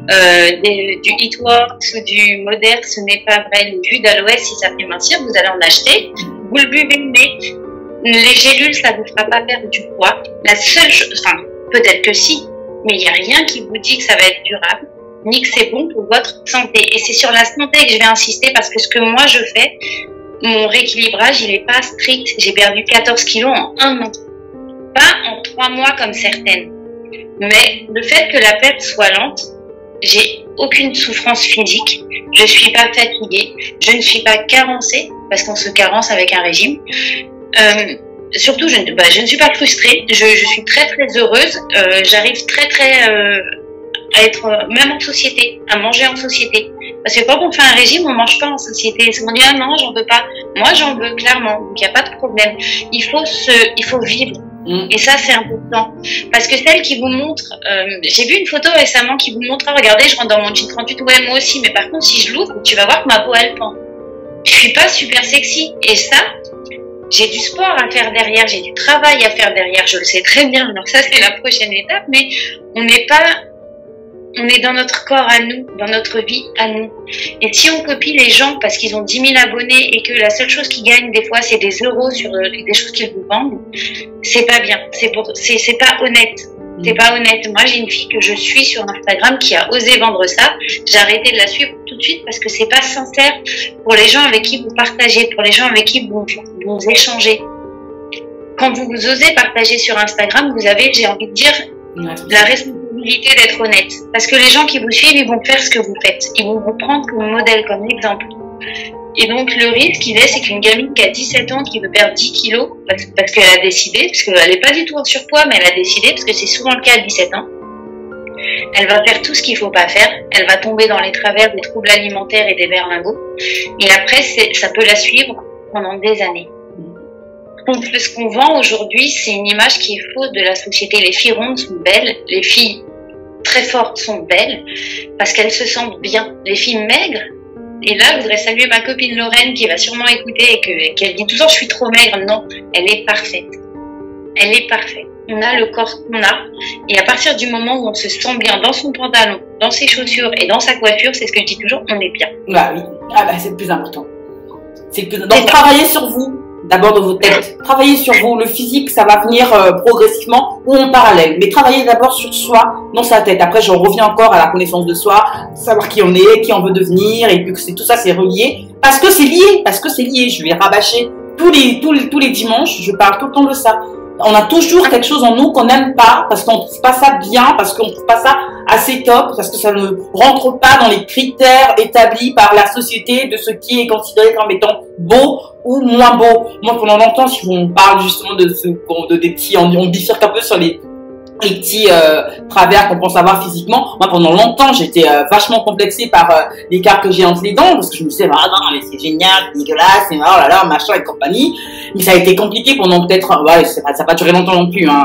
du Eatworks ou du Modern, ce n'est pas vrai. Le jus d'aloès, si ça fait mincir, vous allez en acheter, vous le buvez, mais les gélules, ça ne vous fera pas perdre du poids. La seule chose, enfin, peut-être que si, mais il n'y a rien qui vous dit que ça va être durable, ni que c'est bon pour votre santé. Et c'est sur la santé que je vais insister parce que ce que moi je fais, mon rééquilibrage, il n'est pas strict. J'ai perdu 14 kilos en 1 an. Pas en 3 mois comme certaines. Mais le fait que la perte soit lente, j'ai aucune souffrance physique, je suis pas fatiguée, je ne suis pas carencée, parce qu'on se carence avec un régime. Surtout, je ne suis pas frustrée, je suis très très heureuse, j'arrive très à être, même en société, à manger en société. Parce que quand on fait un régime, on mange pas en société. On dit, ah non, j'en veux pas. Moi, j'en veux, clairement. Donc, il n'y a pas de problème. Il faut vivre. Et ça, c'est important. Parce que celle qui vous montre, j'ai vu une photo récemment qui vous montre, regardez, je rentre dans mon jean 38, ouais, moi aussi, mais par contre, si je l'ouvre, tu vas voir que ma peau, elle pend. Je suis pas super sexy. Et ça, j'ai du sport à faire derrière, j'ai du travail à faire derrière, je le sais très bien. Alors ça, c'est la prochaine étape, mais on est dans notre corps à nous, dans notre vie à nous. Et si on copie les gens parce qu'ils ont 10 000 abonnés et que la seule chose qu'ils gagnent des fois c'est des euros sur des choses qu'ils vous vendent, c'est pas bien, c'est pas honnête. C'est pas honnête. Moi j'ai une fille que je suis sur Instagram qui a osé vendre ça. J'ai arrêté de la suivre tout de suite parce que c'est pas sincère pour les gens avec qui vous partagez, pour les gens avec qui vous échangez. Quand vous osez partager sur Instagram, vous avez, j'ai envie de dire, la responsabilité d'être honnête. Parce que les gens qui vous suivent, ils vont faire ce que vous faites. Ils vont vous prendre comme modèle, comme exemple. Et donc, le risque qu'il est, c'est qu'une gamine qui a 17 ans, qui veut perdre 10 kilos, parce qu'elle a décidé, parce qu'elle n'est pas du tout en surpoids, mais elle a décidé, parce que c'est souvent le cas à 17 ans, elle va faire tout ce qu'il ne faut pas faire. Elle va tomber dans les travers des troubles alimentaires et des berlingots. Et après, ça peut la suivre pendant des années. ce qu'on vend aujourd'hui, c'est une image qui est fausse de la société. Les filles rondes sont belles, les filles très fortes sont belles parce qu'elles se sentent bien. Les filles maigres, et là, je voudrais saluer ma copine Lorraine qui va sûrement écouter et qu'elle dit toujours je suis trop maigre. Non, elle est parfaite. Elle est parfaite. On a le corps qu'on a. Et à partir du moment où on se sent bien dans son pantalon, dans ses chaussures et dans sa coiffure, c'est ce que je dis toujours, on est bien. Bah oui, c'est le plus important. Donc travaillez sur vous, d'abord dans vos têtes. Travaillez sur vous. Le physique, ça va venir progressivement ou en parallèle. Mais travaillez d'abord sur soi, dans sa tête. Après, j'en reviens encore à la connaissance de soi, savoir qui on est, qui on veut devenir, et puis que tout ça, c'est relié. Parce que c'est lié. Je vais rabâcher tous les dimanches, je parle tout le temps de ça. On a toujours quelque chose en nous qu'on n'aime pas, parce qu'on trouve pas ça bien, parce qu'on trouve pas ça assez top, parce que ça ne rentre pas dans les critères établis par la société de ce qui est considéré comme étant beau ou moins beau. Moi, pendant longtemps, si on parle justement des petits, on bifurque un peu sur les petits travers qu'on pense avoir physiquement. Moi, pendant longtemps, j'étais vachement complexée par l'écart que j'ai entre les dents, parce que je me disais, ah non, mais c'est génial, c'est dégueulasse, c'est oh là là, machin et compagnie. Mais ça a été compliqué pendant peut-être, ça n'a pas duré longtemps non plus, hein.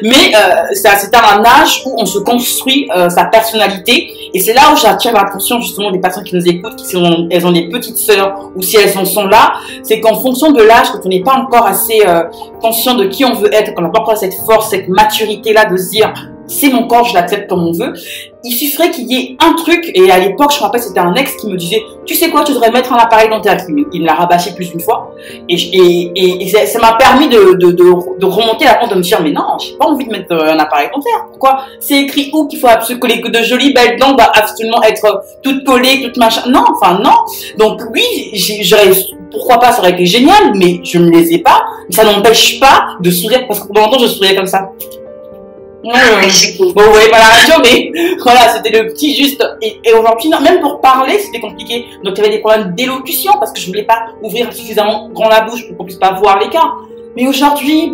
Mais c'était un âge où on se construit sa personnalité, et c'est là où j'attire l'attention justement des personnes qui nous écoutent, elles ont des petites sœurs, ou si elles en sont là, c'est qu'en fonction de l'âge, quand on n'est pas encore assez conscient de qui on veut être, qu'on n'a pas encore cette force, cette maturité là de se dire c'est mon corps, je l'accepte comme on veut, il suffirait qu'il y ait un truc. Et à l'époque, je me rappelle, c'était un ex qui me disait tu sais quoi, tu devrais mettre un appareil dentaire. Il l'a rabâché plus d'une fois, et ça m'a permis de remonter la pente, de me dire mais non, j'ai pas envie de mettre un appareil dentaire. Pourquoi? C'est écrit où qu'il faut que les de jolies belles dents doivent absolument être toutes collées, toutes machin. Non, enfin non. Donc oui, pourquoi pas, ça aurait été génial, mais je ne les ai pas. Ça n'empêche pas de sourire, parce que pendant longtemps je souriais comme ça. Bon, vous voyez pas la radio, mais voilà, c'était le petit juste. Et aujourd'hui, même pour parler, c'était compliqué. Donc, il y avait des problèmes d'élocution parce que je voulais pas ouvrir suffisamment grand la bouche pour qu'on puisse pas voir l'écart. Mais aujourd'hui,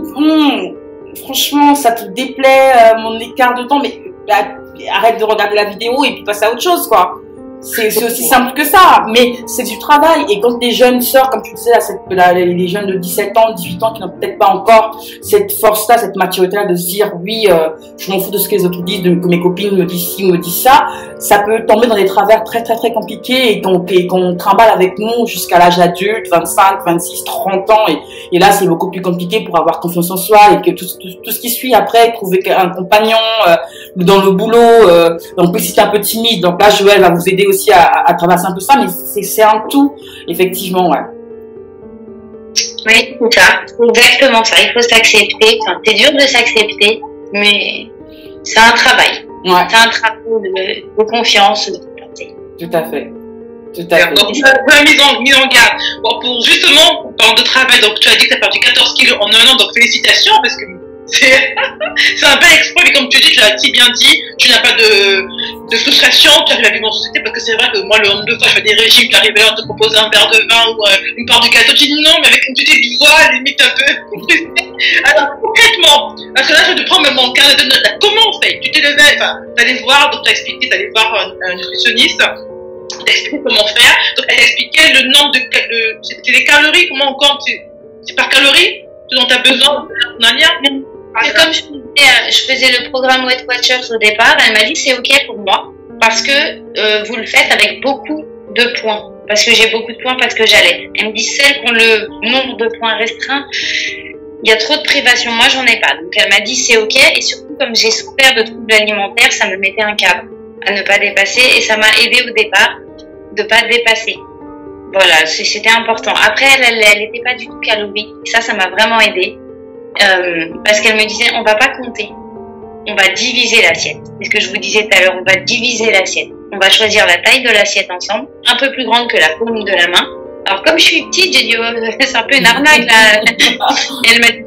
franchement, ça te déplaît mon écart de temps, mais arrête de regarder la vidéo et puis passe à autre chose, quoi. C'est aussi simple que ça, mais c'est du travail. Et quand des jeunes sœurs, comme tu disais, les jeunes de 17 ans, 18 ans qui n'ont peut-être pas encore cette force-là, cette maturité-là de se dire oui, je m'en fous de ce que les autres disent, que mes copines me disent ci, me disent ça peut tomber dans des travers très très très compliqués et qu'on trimballe avec nous jusqu'à l'âge adulte, 25, 26, 30 ans. Et là, c'est beaucoup plus compliqué pour avoir confiance en soi et que tout ce qui suit après, trouver un compagnon dans le boulot. En plus, si t'es un peu timide, donc là, Joël va vous aider aussi à traverser un peu ça, mais c'est un tout, effectivement, ouais. Oui, c'est ça, exactement ça. Il faut s'accepter. Enfin, c'est dur de s'accepter, mais c'est un travail. Ouais. C'est un travail de confiance, de liberté. Tout à fait. Tout à fait. Donc, mise en garde. Bon, pour justement, on parle de travail, donc tu as dit que tu as perdu 14 kilos en un an, donc félicitations, parce que c'est un bel exploit, mais comme tu dis, tu l'as si bien dit, tu n'as pas de frustration, tu arrives à vivre en société, parce que c'est vrai que moi, le nombre de fois, je fais des régimes, tu arrives à te proposer un verre de vin ou une part de gâteau, tu dis non, mais avec une petite voix, limite un peu. Alors, concrètement, parce que là, je te prends même mon carnet de notes, comment on fait? Tu t'es levé, enfin, t'allais voir, donc t'as expliqué, t'allais voir un nutritionniste, t'as expliqué comment faire, donc elle expliquait le nombre c'était les calories, comment on compte, c'est par calories, ce dont tu as besoin de la manière. Et comme je faisais le programme Weight Watchers au départ, elle m'a dit c'est ok pour moi parce que vous le faites avec beaucoup de points. Parce que j'ai beaucoup de points, parce que j'allais. Elle me dit celles qui ont le nombre de points restreint, il y a trop de privations. Moi, j'en ai pas. Donc elle m'a dit c'est ok. Et surtout, comme j'ai souffert de troubles alimentaires, ça me mettait un cadre à ne pas dépasser. Et ça m'a aidé au départ de pas dépasser. Voilà, c'était important. Après, elle n'était pas du tout calorique. Et ça m'a vraiment aidé. Parce qu'elle me disait on va pas compter, on va diviser l'assiette. C'est ce que je vous disais tout à l'heure, on va diviser l'assiette. On va choisir la taille de l'assiette ensemble, un peu plus grande que la paume de la main. Alors comme je suis petite, j'ai dit oh, c'est un peu une arnaque là. Et elle m'a dit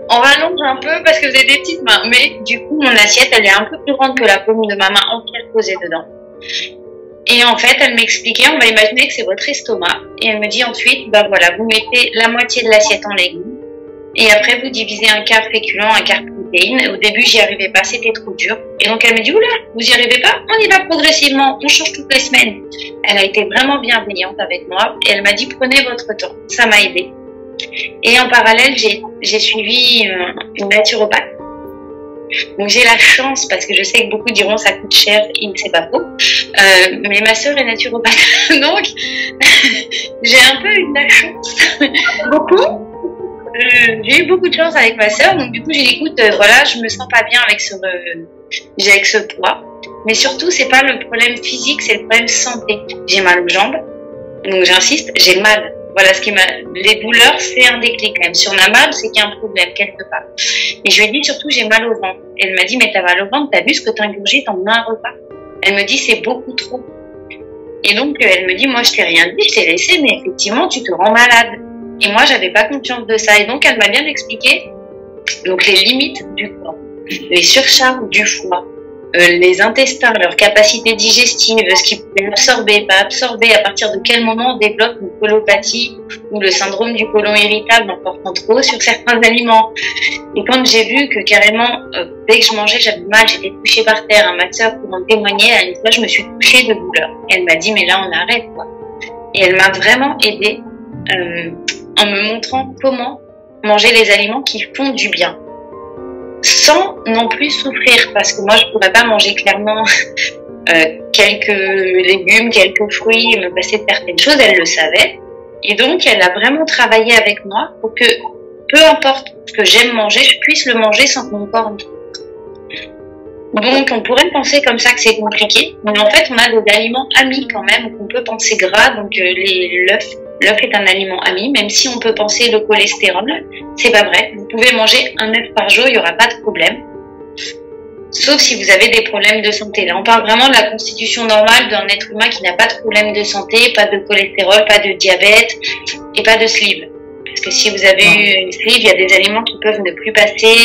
on va allonger un peu parce que vous avez des petites mains. Mais du coup mon assiette elle est un peu plus grande que la paume de ma main entière posée dedans. Et en fait, elle m'expliquait, on va imaginer que c'est votre estomac. Et elle me dit ensuite, bah voilà, vous mettez la moitié de l'assiette en légumes. Et après, vous divisez un quart féculent, un quart protéines. Au début, j'y arrivais pas, c'était trop dur. Et donc, elle me dit, oula, vous y arrivez pas? On y va progressivement, on change toutes les semaines. Elle a été vraiment bienveillante avec moi. Et elle m'a dit, prenez votre temps. Ça m'a aidé. Et en parallèle, j'ai suivi une naturopathe. Donc j'ai la chance, parce que je sais que beaucoup diront ça coûte cher, il ne sait pas faux, mais ma sœur est naturopathe, donc j'ai un peu eu de la chance, beaucoup. J'ai eu beaucoup de chance avec ma sœur, donc du coup j'ai dit écoute, voilà, je me sens pas bien avec ce poids, mais surtout c'est pas le problème physique, c'est le problème santé. J'ai mal aux jambes, donc j'insiste, j'ai mal. Voilà ce qui m'a. Les douleurs, c'est un déclic quand même. Si on a mal, c'est qu'il y a un problème quelque part. Et je lui ai dit surtout, j'ai mal au ventre. Elle m'a dit, mais t'as mal au ventre, t'as vu ce que t'ingurgites en un repas. Elle me dit, c'est beaucoup trop. Et donc, elle me dit, moi, je t'ai rien dit, je t'ai laissé, mais effectivement, tu te rends malade. Et moi, j'avais pas conscience de ça. Et donc, elle m'a bien expliqué donc les limites du corps, les surcharges du foie, les intestins, leur capacité digestive, ce qu'ils peuvent absorber, pas absorber, à partir de quel moment on développe une colopathie ou le syndrome du côlon irritable en portant trop sur certains aliments. Et quand j'ai vu que carrément, dès que je mangeais, j'avais mal, j'étais couchée par terre, ma sœur pour en témoigner, à une fois je me suis touchée de douleur. Elle m'a dit mais là on arrête quoi. Et elle m'a vraiment aidée en me montrant comment manger les aliments qui font du bien, sans non plus souffrir, parce que moi je pourrais pas manger clairement quelques légumes, quelques fruits, me passer de certaines choses, elle le savait, et donc elle a vraiment travaillé avec moi pour que peu importe ce que j'aime manger, je puisse le manger sans que mon corps me souffre. Donc on pourrait penser comme ça que c'est compliqué, mais en fait on a des aliments amis quand même, qu'on peut penser gras, donc l'œuf. L'œuf est un aliment ami, même si on peut penser le cholestérol, c'est pas vrai. Vous pouvez manger un œuf par jour, il n'y aura pas de problème. Sauf si vous avez des problèmes de santé. Là, on parle vraiment de la constitution normale d'un être humain qui n'a pas de problème de santé, pas de cholestérol, pas de diabète et pas de sleeve. Parce que si vous avez eu une sleeve, il y a des aliments qui peuvent ne plus passer,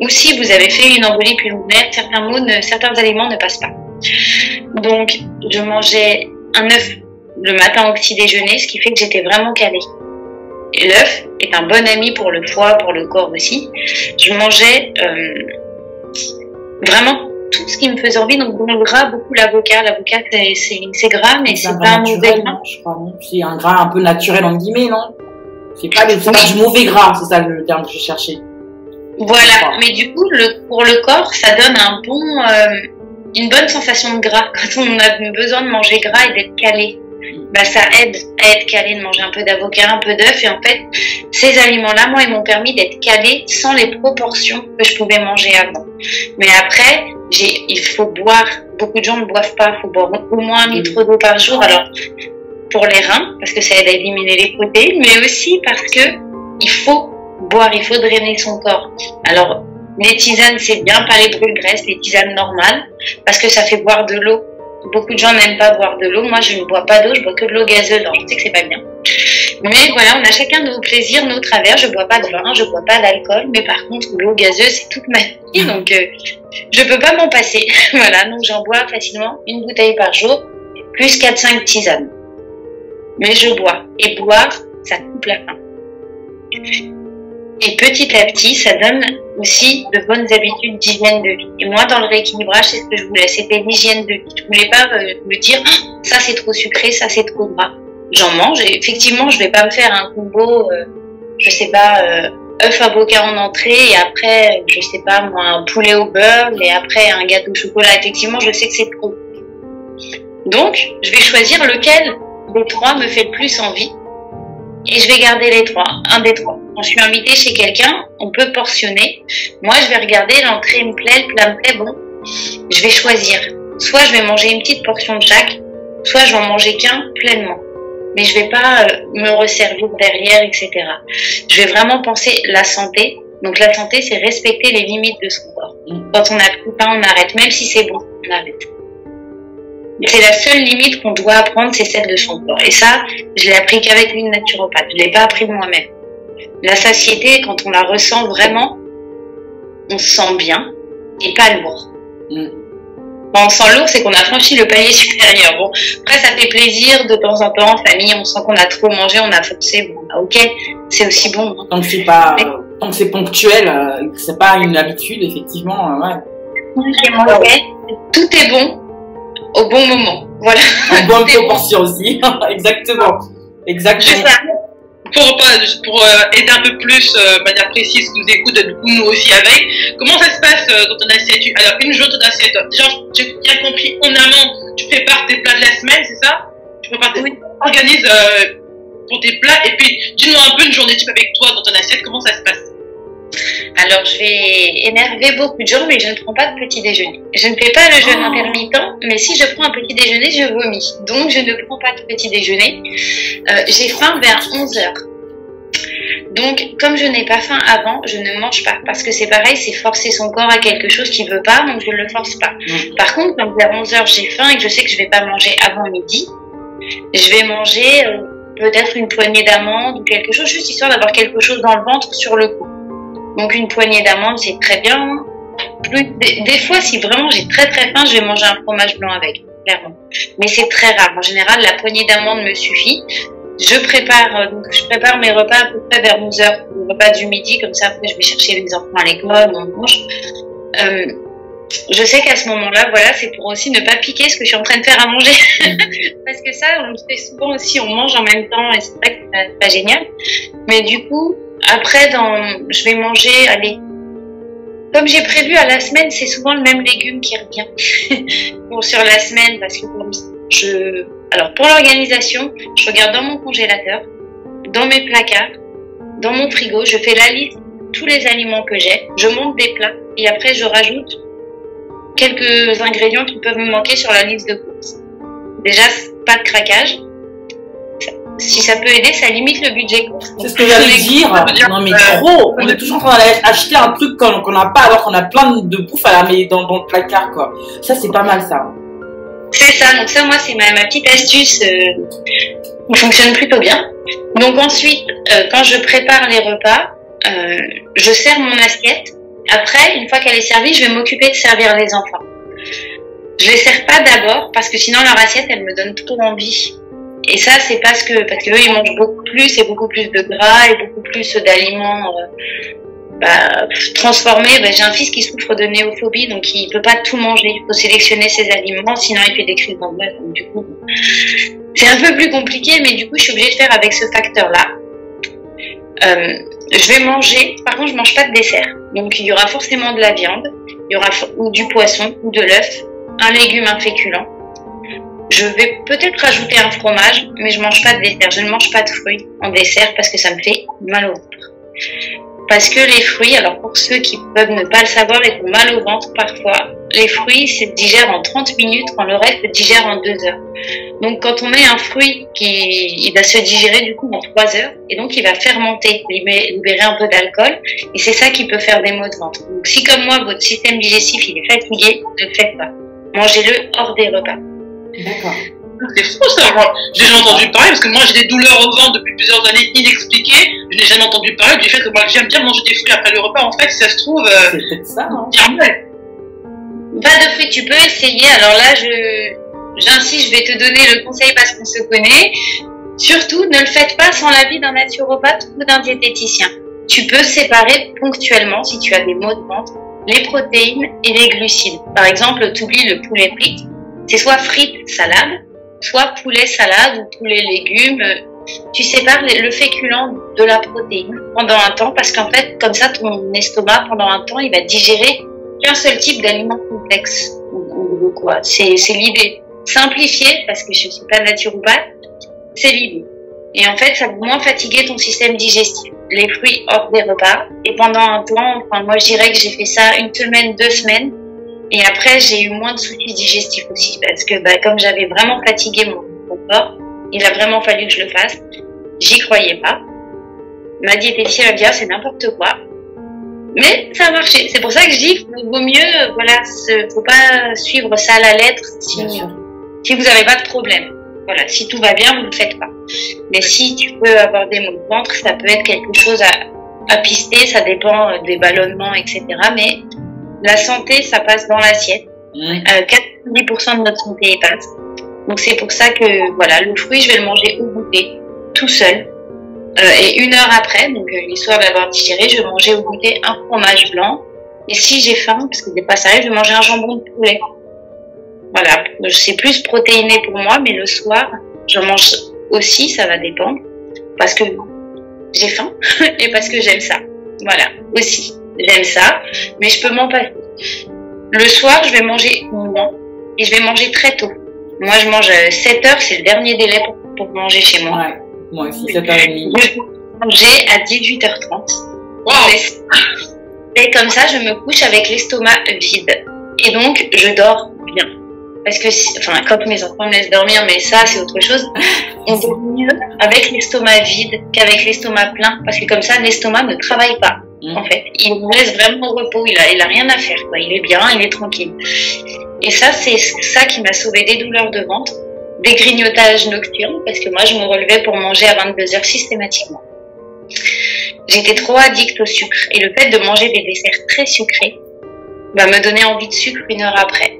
ou si vous avez fait une embolie pulmonaire, certains aliments ne passent pas. Donc, je mangeais un œuf le matin au petit déjeuner, ce qui fait que j'étais vraiment calée. Et l'œuf est un bon ami pour le foie, pour le corps aussi. Je mangeais vraiment tout ce qui me faisait envie, donc le gras, beaucoup l'avocat. L'avocat, c'est gras, mais c'est pas un mauvais gras. Je crois, non. C'est un gras un peu naturel, entre guillemets, non? C'est pas du mauvais gras, c'est ça le terme que je cherchais. Voilà, mais du coup, pour le corps, ça donne une bonne sensation de gras. Quand on a besoin de manger gras et d'être calé, bah, ça aide à être calé, de manger un peu d'avocat, un peu d'œuf. Et en fait, ces aliments-là, moi, ils m'ont permis d'être calée sans les proportions que je pouvais manger avant. Mais après, il faut boire. Beaucoup de gens ne boivent pas. Il faut boire au moins 1 litre d'eau par jour. Alors, pour les reins, parce que ça aide à éliminer les protéines, mais aussi parce que il faut boire, il faut drainer son corps. Alors, les tisanes, c'est bien, pas les brûle-graisses, les tisanes normales, parce que ça fait boire de l'eau. Beaucoup de gens n'aiment pas boire de l'eau. Moi, je ne bois pas d'eau, je bois que de l'eau gazeuse. Alors, je sais que c'est pas bien. Mais voilà, on a chacun nos plaisirs, nos travers. Je bois pas de vin, je bois pas d'alcool. Mais par contre, l'eau gazeuse, c'est toute ma vie. Donc, je peux pas m'en passer. Voilà, donc j'en bois facilement 1 bouteille par jour, plus 4-5 tisanes. Mais je bois. Et boire, ça coupe la faim. Et petit à petit, ça donne aussi de bonnes habitudes d'hygiène de vie. Et moi, dans le rééquilibrage, c'est ce que je voulais. C'était l'hygiène de vie. Je voulais pas me dire, oh, ça c'est trop sucré, ça c'est trop gras. J'en mange. Et effectivement, je vais pas me faire un combo, je sais pas, œuf avocat en entrée et après, je sais pas, moi, un poulet au beurre et après un gâteau au chocolat. Effectivement, je sais que c'est trop. Donc, je vais choisir lequel des 3 me fait le plus envie. Et je vais garder les 3, un des 3. Quand je suis invitée chez quelqu'un, on peut portionner. Moi, je vais regarder, l'entrée me plaît, le plat me plaît, bon, je vais choisir. Soit je vais manger une petite portion de chaque, soit je vais en manger qu'un pleinement. Mais je vais pas me resservir derrière, etc. Je vais vraiment penser la santé. Donc la santé, c'est respecter les limites de son corps. Quand on a plus faim, on arrête. Même si c'est bon, on arrête. C'est la seule limite qu'on doit apprendre, c'est celle de son corps. Et ça, je l'ai appris qu'avec une naturopathe. Je l'ai pas appris de moi-même. La satiété, quand on la ressent vraiment, on se sent bien et pas lourd. Quand on se sent lourd, c'est qu'on a franchi le palier supérieur. Bon, après, ça fait plaisir de temps en temps, en famille, on sent qu'on a trop mangé, on a forcé. Bon, bah, ok, c'est aussi bon. Tant que c'est pas, tant que c'est ponctuel, que c'est pas une habitude, effectivement, ouais. Tout est bon au bon moment. Voilà. En bonne proportion aussi. Exactement. C'est ça. pour aider un peu plus, de manière précise, qui nous écoute, du coup, nous aussi avec, comment ça se passe dans ton assiette? Alors, une journée, ton assiette, déjà, j'ai bien compris, en amont, tu prépares tes plats de la semaine, c'est ça? Tu prépares Oui. organises pour tes plats, et puis, dis-nous un peu une journée type avec toi dans ton assiette, comment ça se passe? Alors, je vais énerver beaucoup de gens, mais je ne prends pas de petit déjeuner. Je ne fais pas le jeûne intermittent, mais si je prends un petit déjeuner, je vomis. Donc, je ne prends pas de petit déjeuner. J'ai faim vers 11 heures. Donc, comme je n'ai pas faim avant, je ne mange pas. Parce que c'est pareil, c'est forcer son corps à quelque chose qu'il veut pas, donc je ne le force pas. Par contre, quand vers 11 heures, j'ai faim et que je sais que je vais pas manger avant midi, je vais manger peut-être une poignée d'amandes ou quelque chose, juste histoire d'avoir quelque chose dans le ventre sur le coup. Donc une poignée d'amandes, c'est très bien. Des fois, si vraiment j'ai très très faim, je vais manger un fromage blanc avec, clairement. Mais c'est très rare. En général, la poignée d'amandes me suffit. Je prépare mes repas à peu près vers 11 heures, le repas du midi, comme ça après je vais chercher les enfants à l'école, on mange. Je sais qu'à ce moment-là, voilà, c'est pour aussi ne pas piquer ce que je suis en train de faire à manger. Parce que ça, on le fait souvent aussi, on mange en même temps et c'est vrai que c'est pas génial. Mais du coup, après, je vais manger, allez, comme j'ai prévu à la semaine, c'est souvent le même légume qui revient. Bon, sur la semaine, parce que alors, pour l'organisation, je regarde dans mon congélateur, dans mes placards, dans mon frigo, je fais la liste de tous les aliments que j'ai, je monte des plats et après je rajoute quelques ingrédients qui peuvent me manquer sur la liste de courses. Déjà, pas de craquage. Si ça peut aider, ça limite le budget. C'est ce que j'allais dire. Non mais trop. On est toujours en train d'acheter un truc qu'on n'a pas alors qu'on a plein de bouffe à la dans le placard quoi. Ça c'est pas mal ça. C'est ça. Donc ça moi c'est ma petite astuce qui fonctionne plutôt bien. Donc ensuite quand je prépare les repas, je sers mon assiette. Après une fois qu'elle est servie, je vais m'occuper de servir les enfants. Je les sers pas d'abord parce que sinon leur assiette elle me donne trop envie. Et ça, c'est parce que eux, ils mangent beaucoup plus et beaucoup plus de gras et beaucoup plus d'aliments transformés. J'ai un fils qui souffre de néophobie, donc il peut pas tout manger. Il faut sélectionner ses aliments, sinon il fait des crises d'angoisse. Donc du coup, c'est un peu plus compliqué, mais du coup, je suis obligée de faire avec ce facteur-là. Je vais manger. Par contre, je mange pas de dessert. Donc il y aura forcément de la viande, il y aura ou du poisson ou de l'œuf, un légume, un féculent. Je vais peut-être rajouter un fromage, mais je mange pas de dessert. Je ne mange pas de fruits en dessert parce que ça me fait mal au ventre. Parce que les fruits, alors pour ceux qui peuvent ne pas le savoir et qui ont mal au ventre parfois, les fruits se digèrent en 30 minutes quand le reste se digère en 2 heures. Donc quand on met un fruit, il va se digérer du coup en 3 heures et donc il va fermenter, libérer un peu d'alcool et c'est ça qui peut faire des maux de ventre. Donc si comme moi votre système digestif il est fatigué, ne le faites pas. Mangez-le hors des repas. D'accord. C'est fou ça, j'ai jamais entendu parler parce que moi j'ai des douleurs au ventre depuis plusieurs années inexpliquées. Je n'ai jamais entendu parler du fait que moi j'aime bien manger des fruits après le repas. En fait, si ça se trouve, c'est peut-être ça. Hein. Pas de fruits, tu peux essayer. Alors là, j'insiste, je vais te donner le conseil parce qu'on se connaît. Surtout, ne le faites pas sans l'avis d'un naturopathe ou d'un diététicien. Tu peux séparer ponctuellement, si tu as des maux de ventre, les protéines et les glucides. Par exemple, tu oublies le poulet frites. C'est soit frites, salade, soit poulet salade ou poulet légumes. Tu sépares le féculent de la protéine pendant un temps parce qu'en fait, comme ça, ton estomac, pendant un temps, il va digérer qu'un seul type d'aliment complexe. Ou quoi. C'est l'idée. Simplifier, parce que je ne suis pas naturopathe, c'est l'idée. Et en fait, ça va moins fatiguer ton système digestif. Les fruits hors des repas. Et pendant un temps, moi je dirais que j'ai fait ça 1 semaine, 2 semaines. Et après, j'ai eu moins de soucis digestifs aussi, parce que comme j'avais vraiment fatigué mon corps, il a vraiment fallu que je le fasse. J'y croyais pas. Ma diététicienne m'a dit, c'est n'importe quoi. Mais ça a marché. C'est pour ça que je dis qu'il vaut mieux, faut pas suivre ça à la lettre si vous n'avez pas de problème. Voilà, si tout va bien, vous ne le faites pas. Mais si tu peux avoir des maux de ventre, ça peut être quelque chose à pister, ça dépend des ballonnements, etc. Mais la santé, ça passe dans l'assiette. 90% de notre santé y passe. Donc c'est pour ça que le fruit, je vais le manger au goûter, tout seul. Et 1 heure après, donc l'histoire d'avoir digéré, je vais manger au goûter un fromage blanc. Et si j'ai faim, parce que c'est pas sérieux, je vais manger un jambon de poulet. Voilà, c'est plus protéiné pour moi, mais le soir, je mange aussi, ça va dépendre. Parce que j'ai faim et parce que j'aime ça. Voilà, aussi, j'aime ça, mais je peux m'en passer. Le soir, je vais manger moins et je vais manger très tôt. Moi, je mange 7h, c'est le dernier délai pour manger chez moi. Ouais, moi aussi, 7h30. Je vais manger à 18h30. Wow. Et comme ça, je me couche avec l'estomac vide. Et donc, je dors bien. Parce que, quand mes enfants me laissent dormir, mais ça, c'est autre chose, on dort mieux avec l'estomac vide qu'avec l'estomac plein. Parce que comme ça, l'estomac ne travaille pas, en fait. Il nous laisse vraiment au repos. Il a rien à faire, quoi. Il est bien, il est tranquille. Et ça, c'est ça qui m'a sauvé des douleurs de ventre, des grignotages nocturnes, parce que moi, je me relevais pour manger à 22h systématiquement. J'étais trop addict au sucre. Et le fait de manger des desserts très sucrés va me donner envie de sucre 1 heure après.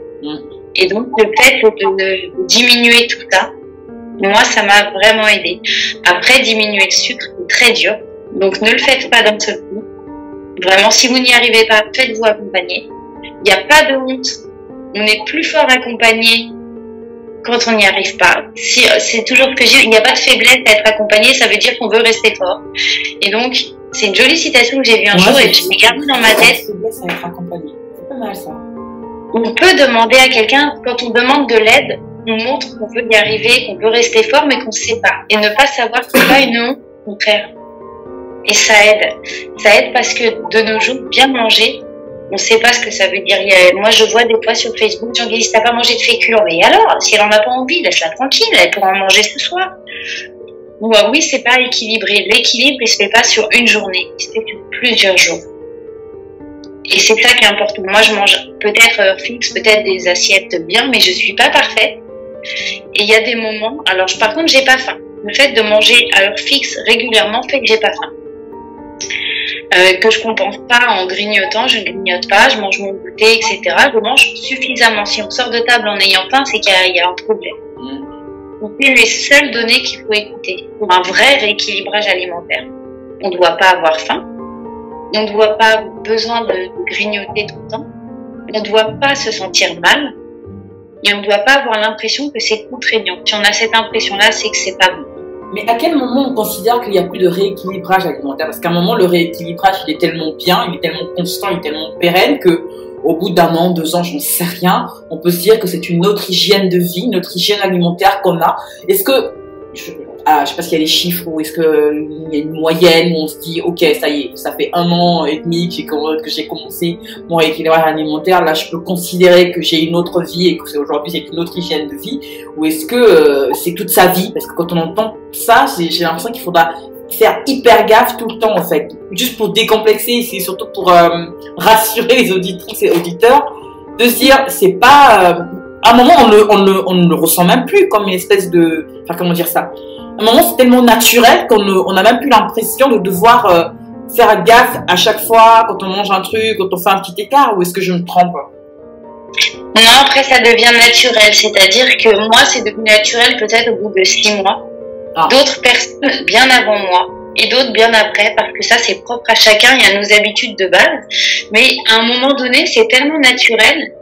Et donc, le fait de diminuer tout ça, moi, ça m'a vraiment aidé. Après, diminuer le sucre, c'est très dur. Donc, ne le faites pas d'un seul coup. Vraiment, si vous n'y arrivez pas, faites-vous accompagner. Il n'y a pas de honte. On est plus fort accompagné quand on n'y arrive pas. C'est toujours ce que je dis, il n'y a pas de faiblesse à être accompagné, ça veut dire qu'on veut rester fort. Et donc, c'est une jolie citation que j'ai vue un jour et je l'ai gardée dans ma tête. Faiblesse à être accompagné. C'est pas mal ça. On peut demander à quelqu'un, quand on demande de l'aide, on montre qu'on veut y arriver, qu'on veut rester fort, mais qu'on ne sait pas. Et ne pas savoir, c'est pas une honte, au contraire. Et ça aide. Ça aide parce que de nos jours, bien manger, on ne sait pas ce que ça veut dire. Moi, je vois des fois sur Facebook, gens qui disent, t'as pas mangé de féculents. Mais alors, si elle en a pas envie, laisse-la tranquille, elle pourra en manger ce soir. Oui, c'est pas équilibré. L'équilibre, il se fait pas sur une journée, il se fait sur plusieurs jours. Et c'est ça qui est important. Moi, je mange peut-être à heure fixe, peut-être des assiettes bien, mais je suis pas parfaite. Et il y a des moments, alors par contre, j'ai pas faim. Le fait de manger à heure fixe régulièrement fait que j'ai pas faim. Que je compense pas en grignotant, je ne grignote pas, je mange mon goûter, etc. Je mange suffisamment. Si on sort de table en ayant faim, c'est qu'il y a un problème. Donc, c'est les seules données qu'il faut écouter pour un vrai rééquilibrage alimentaire. On ne doit pas avoir faim, on ne doit pas avoir besoin de grignoter tout le temps, on ne doit pas se sentir mal, et on ne doit pas avoir l'impression que c'est contraignant. Si on a cette impression-là, c'est que c'est pas bon. Mais à quel moment on considère qu'il n'y a plus de rééquilibrage alimentaire? Parce qu'à un moment, le rééquilibrage, il est tellement bien, il est tellement constant, il est tellement pérenne que au bout d'1 an, 2 ans, j'en sais rien, on peut se dire que c'est une autre hygiène de vie, une autre hygiène alimentaire qu'on a. Est-ce que, je sais pas s'il y a des chiffres ou est-ce qu'il y a une moyenne où on se dit, ok, ça y est, ça fait 1 an et demi que j'ai commencé mon rééquilibrage alimentaire, là je peux considérer que j'ai une autre vie et que aujourd'hui c'est une autre hygiène de vie, ou est-ce que c'est toute sa vie? Parce que quand on entend ça, j'ai l'impression qu'il faudra faire hyper gaffe tout le temps en fait, juste pour décomplexer, c'est surtout pour rassurer les auditrices et auditeurs, de se dire, c'est pas... à un moment, on ne le ressent même plus comme une espèce de... Enfin, comment dire ça? À un moment, c'est tellement naturel qu'on n'a même plus l'impression de devoir faire gaffe à chaque fois quand on mange un truc, quand on fait un petit écart, ou est-ce que je me trompe? Non, après, ça devient naturel. C'est-à-dire que moi, c'est devenu naturel peut-être au bout de 6 mois. D'autres personnes bien avant moi et d'autres bien après, parce que ça, c'est propre à chacun. Il y a nos habitudes de base. Mais à un moment donné, c'est tellement naturel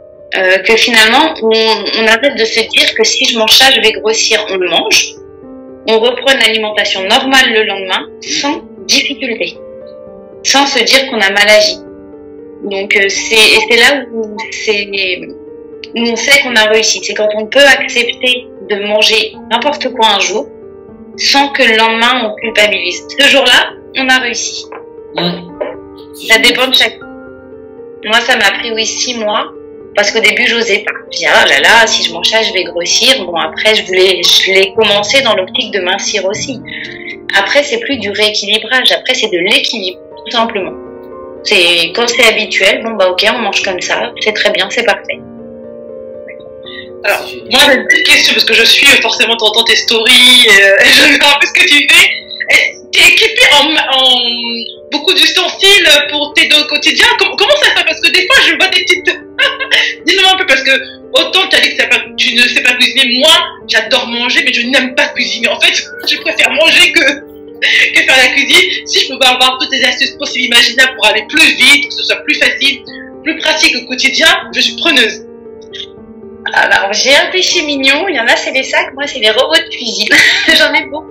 que finalement, on arrête de se dire que si je mange ça, je vais grossir. On le mange. On reprend une alimentation normale le lendemain, sans difficulté. Sans se dire qu'on a mal agi. Donc, c'est là où on sait qu'on a réussi. C'est quand on peut accepter de manger n'importe quoi un jour, sans que le lendemain on culpabilise. Ce jour-là, on a réussi. Ça dépend de chacun. Moi, ça m'a pris 6 mois. Parce qu'au début, j'osais pas. Je disais, ah là là, si je mange ça, je vais grossir. Bon, après, je l'ai commencé dans l'optique de mincir aussi. Après, c'est plus du rééquilibrage. Après, c'est de l'équilibre, tout simplement. Quand c'est habituel, bon, bah, ok, on mange comme ça. C'est très bien, c'est parfait. Alors, moi, j'ai une petite question, parce que je suis forcément, t'entends tes stories, je vois un peu ce que tu fais. T'es équipée en beaucoup d'ustensiles pour t'aider au quotidien. Comment ça se fait? Parce que des fois, je vois des petites... Dis-nous un peu, parce que autant tu as dit que tu ne sais pas cuisiner, moi, j'adore manger, mais je n'aime pas cuisiner. En fait, je préfère manger que faire la cuisine. Si je pouvais avoir toutes les astuces possibles imaginables pour aller plus vite, que ce soit plus facile, plus pratique au quotidien, je suis preneuse. Alors, j'ai un péché mignon. Il y en a, c'est les sacs. Moi, c'est les robots de cuisine. J'en ai beaucoup.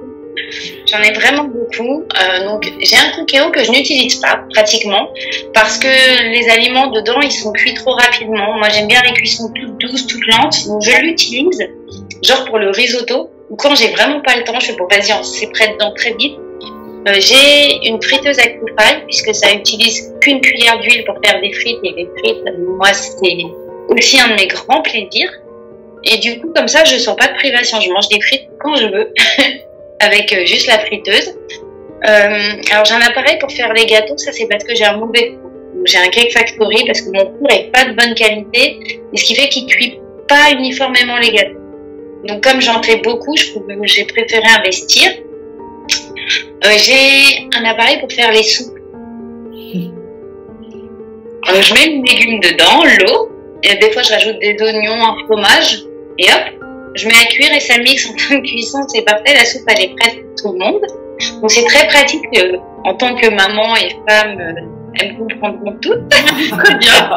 J'en ai vraiment beaucoup. Donc j'ai un Cookéo que je n'utilise pas pratiquement parce que les aliments dedans ils sont cuits trop rapidement. Moi j'aime bien les cuissons toutes douces, toutes lentes. Donc je l'utilise genre pour le risotto ou quand j'ai vraiment pas le temps, je fais bon vas-y on s'est prêt dedans très vite. J'ai une friteuse à coupaille puisque ça utilise qu'une cuillère d'huile pour faire des frites et les frites, moi c'est aussi un de mes grands plaisirs. Et du coup, comme ça, je sens pas de privation. Je mange des frites quand je veux, avec juste la friteuse. Alors, j'ai un appareil pour faire les gâteaux. Ça, c'est parce que j'ai un mauvais four. J'ai un Cake Factory parce que mon four n'est pas de bonne qualité. Et ce qui fait qu'il cuit pas uniformément les gâteaux. Donc, comme j'en fais beaucoup, j'ai préféré investir. J'ai un appareil pour faire les soupes. Je mets les légumes dedans, l'eau. Et des fois, je rajoute des oignons, un fromage. Et hop, je mets à cuire et ça mixe en fin de cuisson. C'est parfait, la soupe, elle est prête pour tout le monde. Donc, c'est très pratique en tant que maman et femme. Elles me comprendront toutes. Très bien.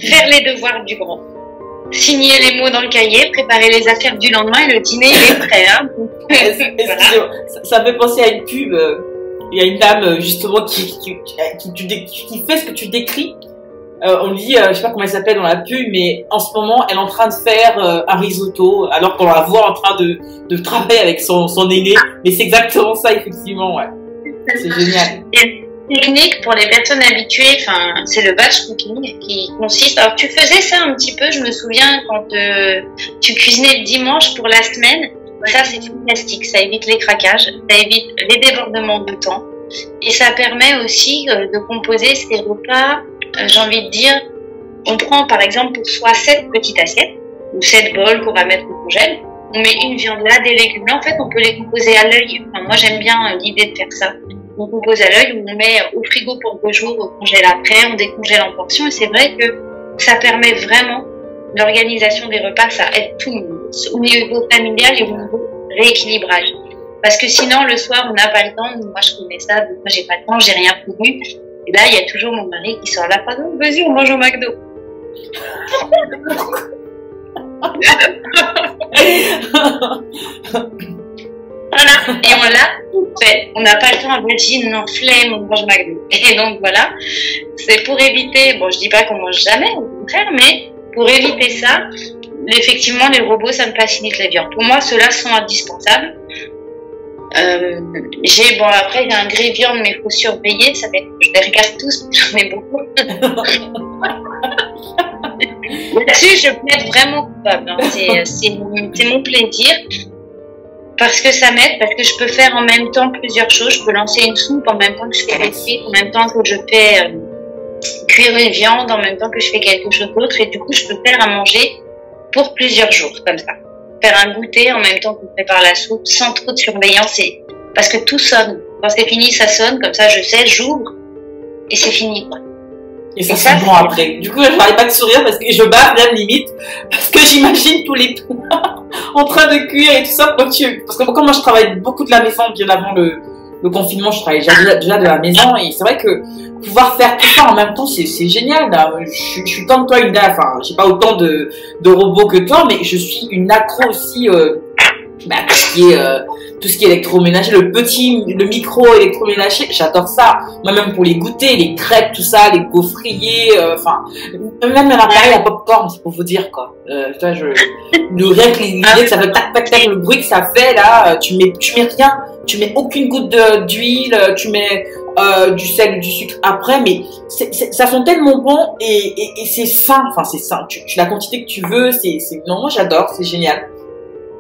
Faire les devoirs du grand. Signer les mots dans le cahier, préparer les affaires du lendemain et le dîner, il est prêt. Hein. Voilà. Ça me fait penser à une pub. Il y a une dame, justement, qui fait ce que tu décris. On dit, je sais pas comment elle s'appelle dans la pub, mais en ce moment, elle est en train de faire un risotto, alors qu'on la voit en train de travailler avec son aîné. Mais c'est exactement ça, effectivement, ouais. C'est génial. Une technique pour les personnes habituées, enfin, c'est le batch cooking qui consiste. Alors, tu faisais ça un petit peu, je me souviens, quand tu cuisinais le dimanche pour la semaine. Ça, c'est fantastique. Ça évite les craquages, ça évite les débordements de temps. Et ça permet aussi de composer ces repas. J'ai envie de dire, on prend par exemple pour soi 7 petites assiettes ou 7 bols qu'on va mettre au congèle. On met une viande là, des légumes là. En fait, on peut les composer à l'œil. Enfin, moi, j'aime bien l'idée de faire ça. On compose à l'œil, on met au frigo pour 2 jours, au congèle après, on décongèle en portions. Et c'est vrai que ça permet vraiment l'organisation des repas. Ça aide tout le monde au niveau familial et au niveau rééquilibrage. Parce que sinon, le soir, on n'a pas le temps. Moi, je connais ça. Donc, moi, j'ai pas le temps, j'ai rien prévu. Et là, il y a toujours mon mari qui sort là, pardon, vas-y, on mange au McDo. Voilà, et on l'a tout fait. On n'a pas le temps à dire non, flemme, on mange McDo. Et donc voilà, c'est pour éviter, bon, je dis pas qu'on mange jamais, au contraire, mais pour éviter ça, effectivement, les robots, ça me facilite la vie. Pour moi, ceux-là sont indispensables. Bon, après, il y a un grille viande, mais il faut surveiller. Ça fait, je les regarde tous, j'en ai beaucoup. Là-dessus, je peux être vraiment coupable. Hein. C'est mon plaisir. Parce que ça m'aide, parce que je peux faire en même temps plusieurs choses. Je peux lancer une soupe en même temps que je fais des frites, en même temps que je fais cuire une viande, en même temps que je fais quelque chose d'autre. Et du coup, je peux faire à manger pour plusieurs jours, comme ça. Faire un goûter en même temps qu'on prépare la soupe, sans trop de surveillance. Parce que tout sonne. Quand c'est fini, ça sonne. Comme ça, je sais, j'ouvre et c'est fini, quoi. Et ça sent bon après. Du coup, je n'arrive pas de sourire parce que je bats même limite. Parce que j'imagine tous les plats en train de cuire et tout ça. Parce que comme moi, je travaille beaucoup de la maison bien avant le confinement. Je travaillais déjà de la maison. Et c'est vrai que pouvoir faire tout ça en même temps, c'est génial. Là. Je suis comme toi, une dame. Enfin, j'ai pas autant de robots que toi, mais je suis une accro aussi. Tout ce qui est électroménager, le micro électroménager, j'adore ça. Moi même pour les goûter, les crêpes, tout ça, les gaufriers, même un appareil à popcorn, c'est pour vous dire quoi. Rien que l'idée que ça fait tac tac tac, le bruit que ça fait là, tu mets rien, tu mets aucune goutte d'huile, tu mets du sel, du sucre après, mais ça sent tellement bon et c'est sain, enfin c'est sain. Tu la quantité que tu veux, non moi j'adore, c'est génial.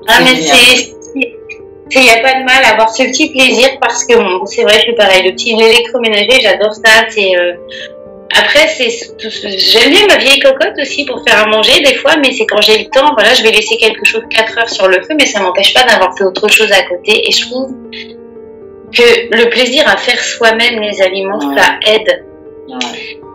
Ah mais il n'y a pas de mal à avoir ce petit plaisir parce que bon, c'est vrai, je suis pareil, le petit électroménager, j'adore ça. Après, j'aime bien ma vieille cocotte aussi pour faire à manger des fois, mais c'est quand j'ai le temps, voilà, je vais laisser quelque chose 4 heures sur le feu, mais ça m'empêche pas d'avoir fait autre chose à côté. Et je trouve que le plaisir à faire soi-même les aliments, ça aide.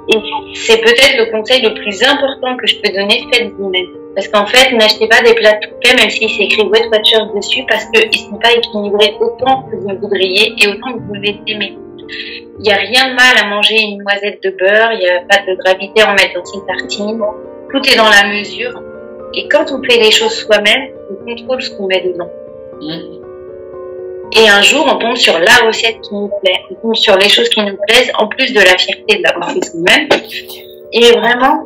Et c'est peut-être le conseil le plus important que je peux donner, faites vous-même. Parce qu'en fait, n'achetez pas des plats tout faits, même s'il s'écrit Weight Watchers dessus, parce qu'ils ne sont pas équilibrés autant que vous le voudriez et autant que vous les aimez. Il n'y a rien de mal à manger une noisette de beurre, il n'y a pas de gravité à en mettre dans une tartine. Tout est dans la mesure. Et quand on fait les choses soi-même, on contrôle ce qu'on met dedans. Et un jour, on tombe sur la recette qui nous plaît, on tombe sur les choses qui nous plaisent, en plus de la fierté de l'avoir fait soi-même. Et vraiment,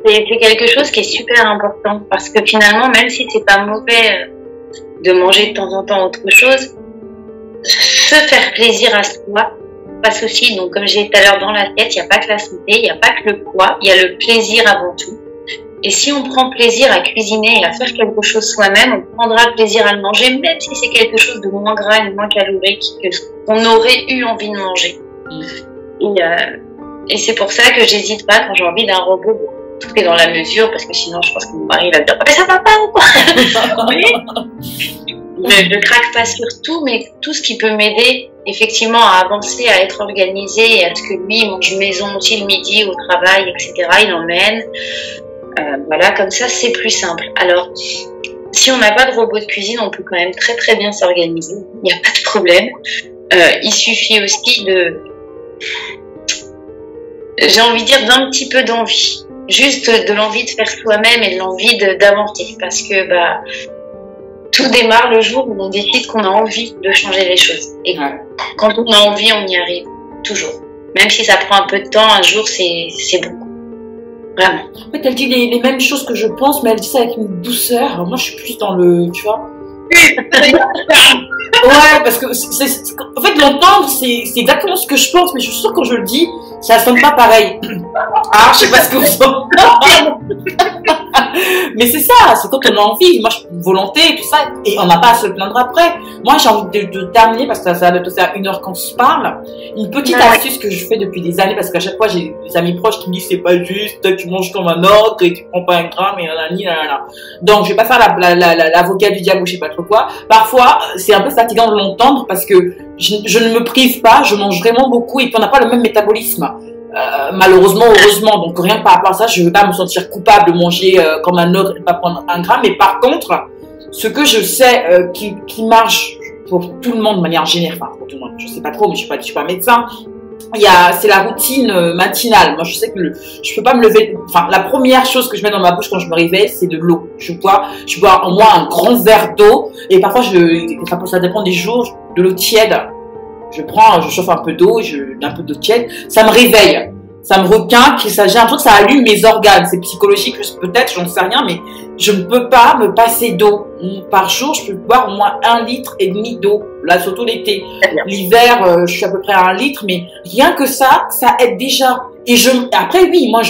c'est quelque chose qui est super important, parce que finalement, même si c'est pas mauvais de manger de temps en temps autre chose, se faire plaisir à soi passe aussi. Donc, comme j'ai dit tout à l'heure, dans l'assiette, il n'y a pas que la santé, il n'y a pas que le poids, il y a le plaisir avant tout. Et si on prend plaisir à cuisiner et à faire quelque chose soi-même, on prendra plaisir à le manger, même si c'est quelque chose de moins gras et moins calorique que ce qu'on aurait eu envie de manger. Et c'est pour ça que j'hésite pas quand j'ai envie d'un robot. Tout est dans la mesure, parce que sinon je pense que mon mari va dire « Mais ça va pas ou quoi ?» Je ne craque pas sur tout, mais tout ce qui peut m'aider effectivement à avancer, à être organisé et à ce que lui mange maison aussi le midi au travail, etc. Il emmène. Voilà, comme ça c'est plus simple. Alors, si on n'a pas de robot de cuisine, on peut quand même très très bien s'organiser. Il n'y a pas de problème. Il suffit aussi j'ai envie de dire d'un petit peu d'envie. Juste de l'envie de faire soi-même et de l'envie d'avancer. Parce que tout démarre le jour où on décide qu'on a envie de changer les choses. Et quand on a envie, on y arrive. Toujours. Même si ça prend un peu de temps, un jour, c'est beaucoup. Vraiment. En fait, elle dit les mêmes choses que je pense, mais elle dit ça avec une douceur. Alors, moi, je suis plus dans le... Tu vois. Ouais, parce que en fait, l'entendre, c'est exactement ce que je pense, mais je suis sûre que quand je le dis, ça sonne pas pareil. Ah, je sais pas ce que vous pensez. Mais c'est ça, c'est quand on a envie. Moi, volonté et tout ça, et on n'a pas à se plaindre après. Moi, j'ai envie de terminer, parce que ça va te faire 1 heure qu'on se parle. Une petite astuce que je fais depuis des années, parce qu'à chaque fois, j'ai des amis proches qui me disent c'est pas juste, tu manges comme un autre et tu prends pas un gramme et nanana. Donc, je vais pas faire l'avocat du diable ou je sais pas trop quoi. Parfois, c'est un peu fatigant de l'entendre parce que je ne me prive pas, je mange vraiment beaucoup et puis on n'a pas le même métabolisme. Malheureusement, heureusement, donc rien que par rapport à ça, je ne veux pas me sentir coupable de manger comme un autre et pas prendre un gramme. Mais par contre, ce que je sais qui marche pour tout le monde de manière générale, enfin pour tout le monde, je sais pas trop, mais je suis pas médecin. C'est la routine matinale. Moi, je sais que je peux pas me lever. Enfin, la première chose que je mets dans ma bouche quand je me réveille, c'est de l'eau. Je bois au moins un grand verre d'eau. Et parfois, ça dépend des jours, de l'eau tiède. Je chauffe un peu d'eau, un peu d'eau tiède. Ça me réveille. Ça me requinque, j'ai l'impression que ça allume mes organes. C'est psychologique, peut-être, j'en sais rien, mais je ne peux pas me passer d'eau. Par jour, je peux boire au moins 1,5 litre d'eau. Là, surtout l'été. L'hiver, je suis à peu près à 1 litre, mais rien que ça aide déjà. Et après, oui, moi,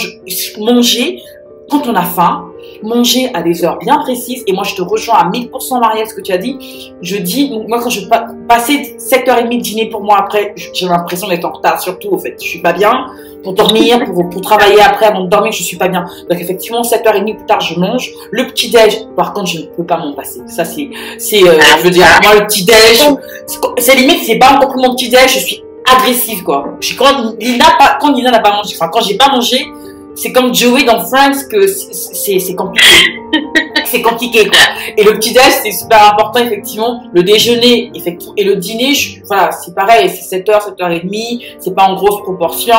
manger, quand on a faim, manger à des heures bien précises, et moi je te rejoins à 1000% Marielle, ce que tu as dit. Je dis, moi quand je passer 7h30 de dîner pour moi après, j'ai l'impression d'être en retard, surtout au fait, je suis pas bien pour dormir, pour travailler après, avant de dormir, je suis pas bien. Donc effectivement, 7h30 plus tard, je mange. Le petit-déj, par contre, je ne peux pas m'en passer. Ça je veux dire, moi le petit-déj, c'est limite, c'est pas encore mon petit-déj, je suis agressive quoi. Quand Nina n'a pas mangé, enfin quand j'ai pas mangé, c'est comme Joey dans Friends que c'est compliqué. C'est compliqué quoi. Et le petit déj c'est super important effectivement. Le déjeuner effectivement et le dîner, voilà, c'est pareil, c'est 7h, 7h30, c'est pas en grosse proportion.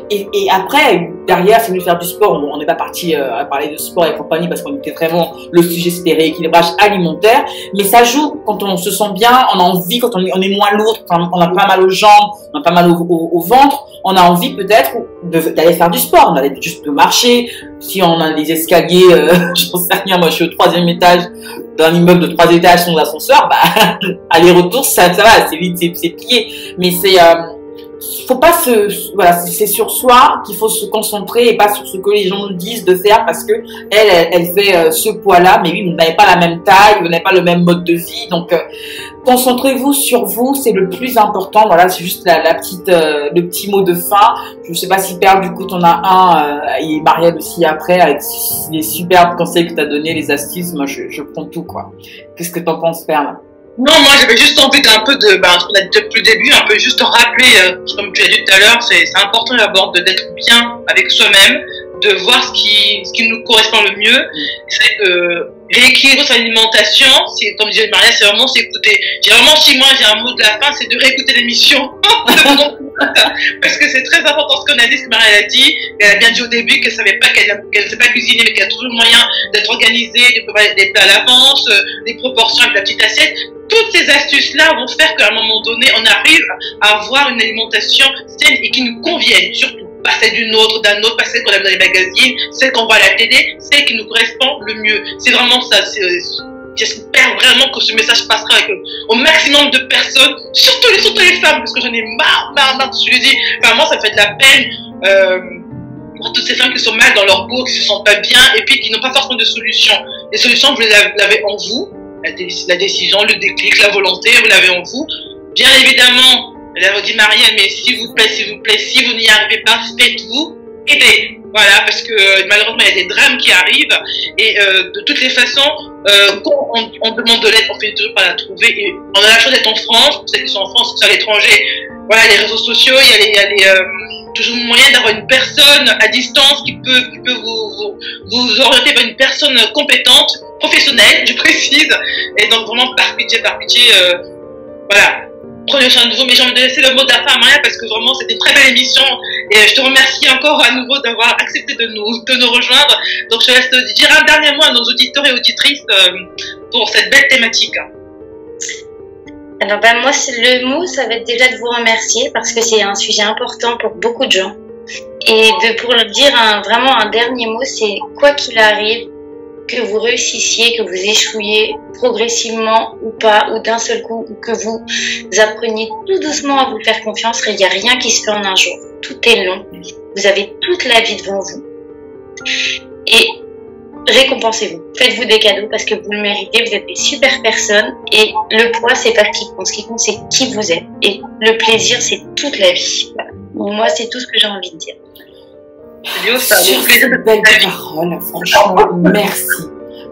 Et après derrière, si vous voulez faire du sport, on n'est pas parti à parler de sport et compagnie parce qu'on était vraiment le sujet c'était rééquilibrage alimentaire. Mais ça joue quand on se sent bien, on a envie quand on est moins lourd, quand on a pas mal aux jambes, on a pas mal au ventre, on a envie peut-être d'aller faire du sport, d'aller juste de marcher. Si on a des escaliers, j'en sais rien, moi je suis au 3e étage d'un immeuble de 3 étages sans ascenseur, aller-retour ça va, c'est vite, c'est plié. Mais faut pas voilà, c'est sur soi qu'il faut se concentrer et pas sur ce que les gens nous disent de faire parce que elle fait ce poids-là, mais oui, vous n'avez pas la même taille, vous n'avez pas le même mode de vie, donc concentrez-vous sur vous, c'est le plus important. Voilà, c'est juste le petit mot de fin. Je sais pas si Perle, du coup, t'en as un, et Marielle aussi après, avec les superbes conseils que t'as donné, les astuces, moi je prends tout, quoi. Qu'est-ce que t'en penses, Perle? Non, moi j'avais juste envie d'un peu ce qu'on a dit depuis le début, un peu juste rappeler, comme tu as dit tout à l'heure, c'est important d'abord d'être bien avec soi-même, de voir ce qui nous correspond le mieux. C'est rééquilibrer son alimentation, comme disait Maria, c'est vraiment s'écouter. Si moi j'ai un mot de la fin, c'est de réécouter l'émission. Parce que c'est très important ce qu'on a dit, ce que Maria a dit. Elle a bien dit au début qu'elle savait pas qu'elle ne sait pas cuisiner, mais qu'elle a toujours le moyen d'être organisée, de préparer des plats à l'avance, des proportions avec la petite assiette. toutes ces astuces-là vont faire qu'à un moment donné, on arrive à avoir une alimentation saine et qui nous convienne, surtout. Pas celle d'un autre, pas celle qu'on aime dans les magazines, celle qu'on voit à la télé, celle qui nous correspond le mieux. C'est vraiment ça. J'espère vraiment que ce message passera au maximum de personnes, surtout les femmes, parce que j'en ai marre, je le dis. Enfin, moi, ça me fait de la peine. Pour toutes ces femmes qui sont mal dans leur peau, qui se sentent pas bien, et puis qui n'ont pas forcément de solution. Les solutions, vous les avez en vous. La décision, le déclic, la volonté, vous l'avez en vous. Bien évidemment, elle a dit Marielle, mais s'il vous plaît, si vous n'y arrivez pas, faites-vous aider. Voilà, parce que malheureusement, il y a des drames qui arrivent. Et de toutes les façons, quand on demande de l'aide, on fait toujours par la trouver. Et on a la chance d'être en France, pour ceux qui sont en France, qui sont à l'étranger. Voilà, les réseaux sociaux, il y a toujours moyen d'avoir une personne à distance qui peut vous orienter vers une personne compétente, professionnelle, je précise. Et donc vraiment par pitié, voilà. Prenez soin de vous, mais j'ai envie de laisser le mot de la fin à Maria parce que vraiment c'était une très belle émission et je te remercie encore à nouveau d'avoir accepté de nous rejoindre. Donc je te laisse dire un dernier mot à nos auditeurs et auditrices pour cette belle thématique. Alors moi le mot ça va être déjà de vous remercier parce que c'est un sujet important pour beaucoup de gens et pour leur dire vraiment un dernier mot, c'est quoi qu'il arrive, que vous réussissiez, que vous échouiez progressivement ou pas, ou d'un seul coup, ou que vous appreniez tout doucement à vous faire confiance, il n'y a rien qui se fait en un jour. Tout est long. Vous avez toute la vie devant vous. Et récompensez-vous. Faites-vous des cadeaux parce que vous le méritez, vous êtes des super personnes et le poids, c'est pas ce qui compte. Ce qui compte, c'est qui vous êtes. Et le plaisir, c'est toute la vie. Voilà. Moi, c'est tout ce que j'ai envie de dire. Sur ces belles paroles, franchement, merci.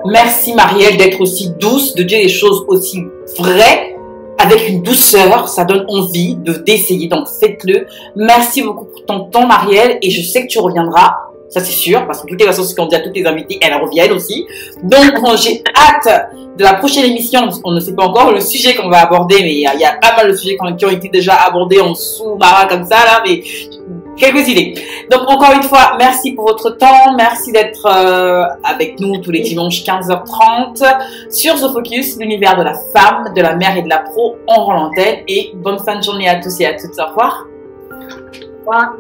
Merci Marielle d'être aussi douce, de dire les choses aussi vraies, avec une douceur, ça donne envie d'essayer, donc faites-le. Merci beaucoup pour ton temps Marielle, et je sais que tu reviendras, ça c'est sûr, parce que toutes les façons, ce qu'on dit à toutes les invités, elles reviennent aussi. Donc j'ai hâte de la prochaine émission, on ne sait pas encore le sujet qu'on va aborder, mais il y a pas mal de sujets qui ont été déjà abordés en sous-marin comme ça, là, mais quelques idées. Donc encore une fois, merci pour votre temps, merci d'être avec nous tous les dimanches 15h30 sur The Focus, l'univers de la femme, de la mère et de la pro en Rolandais. Et bonne fin de journée à tous et à toutes. Au revoir. Au revoir.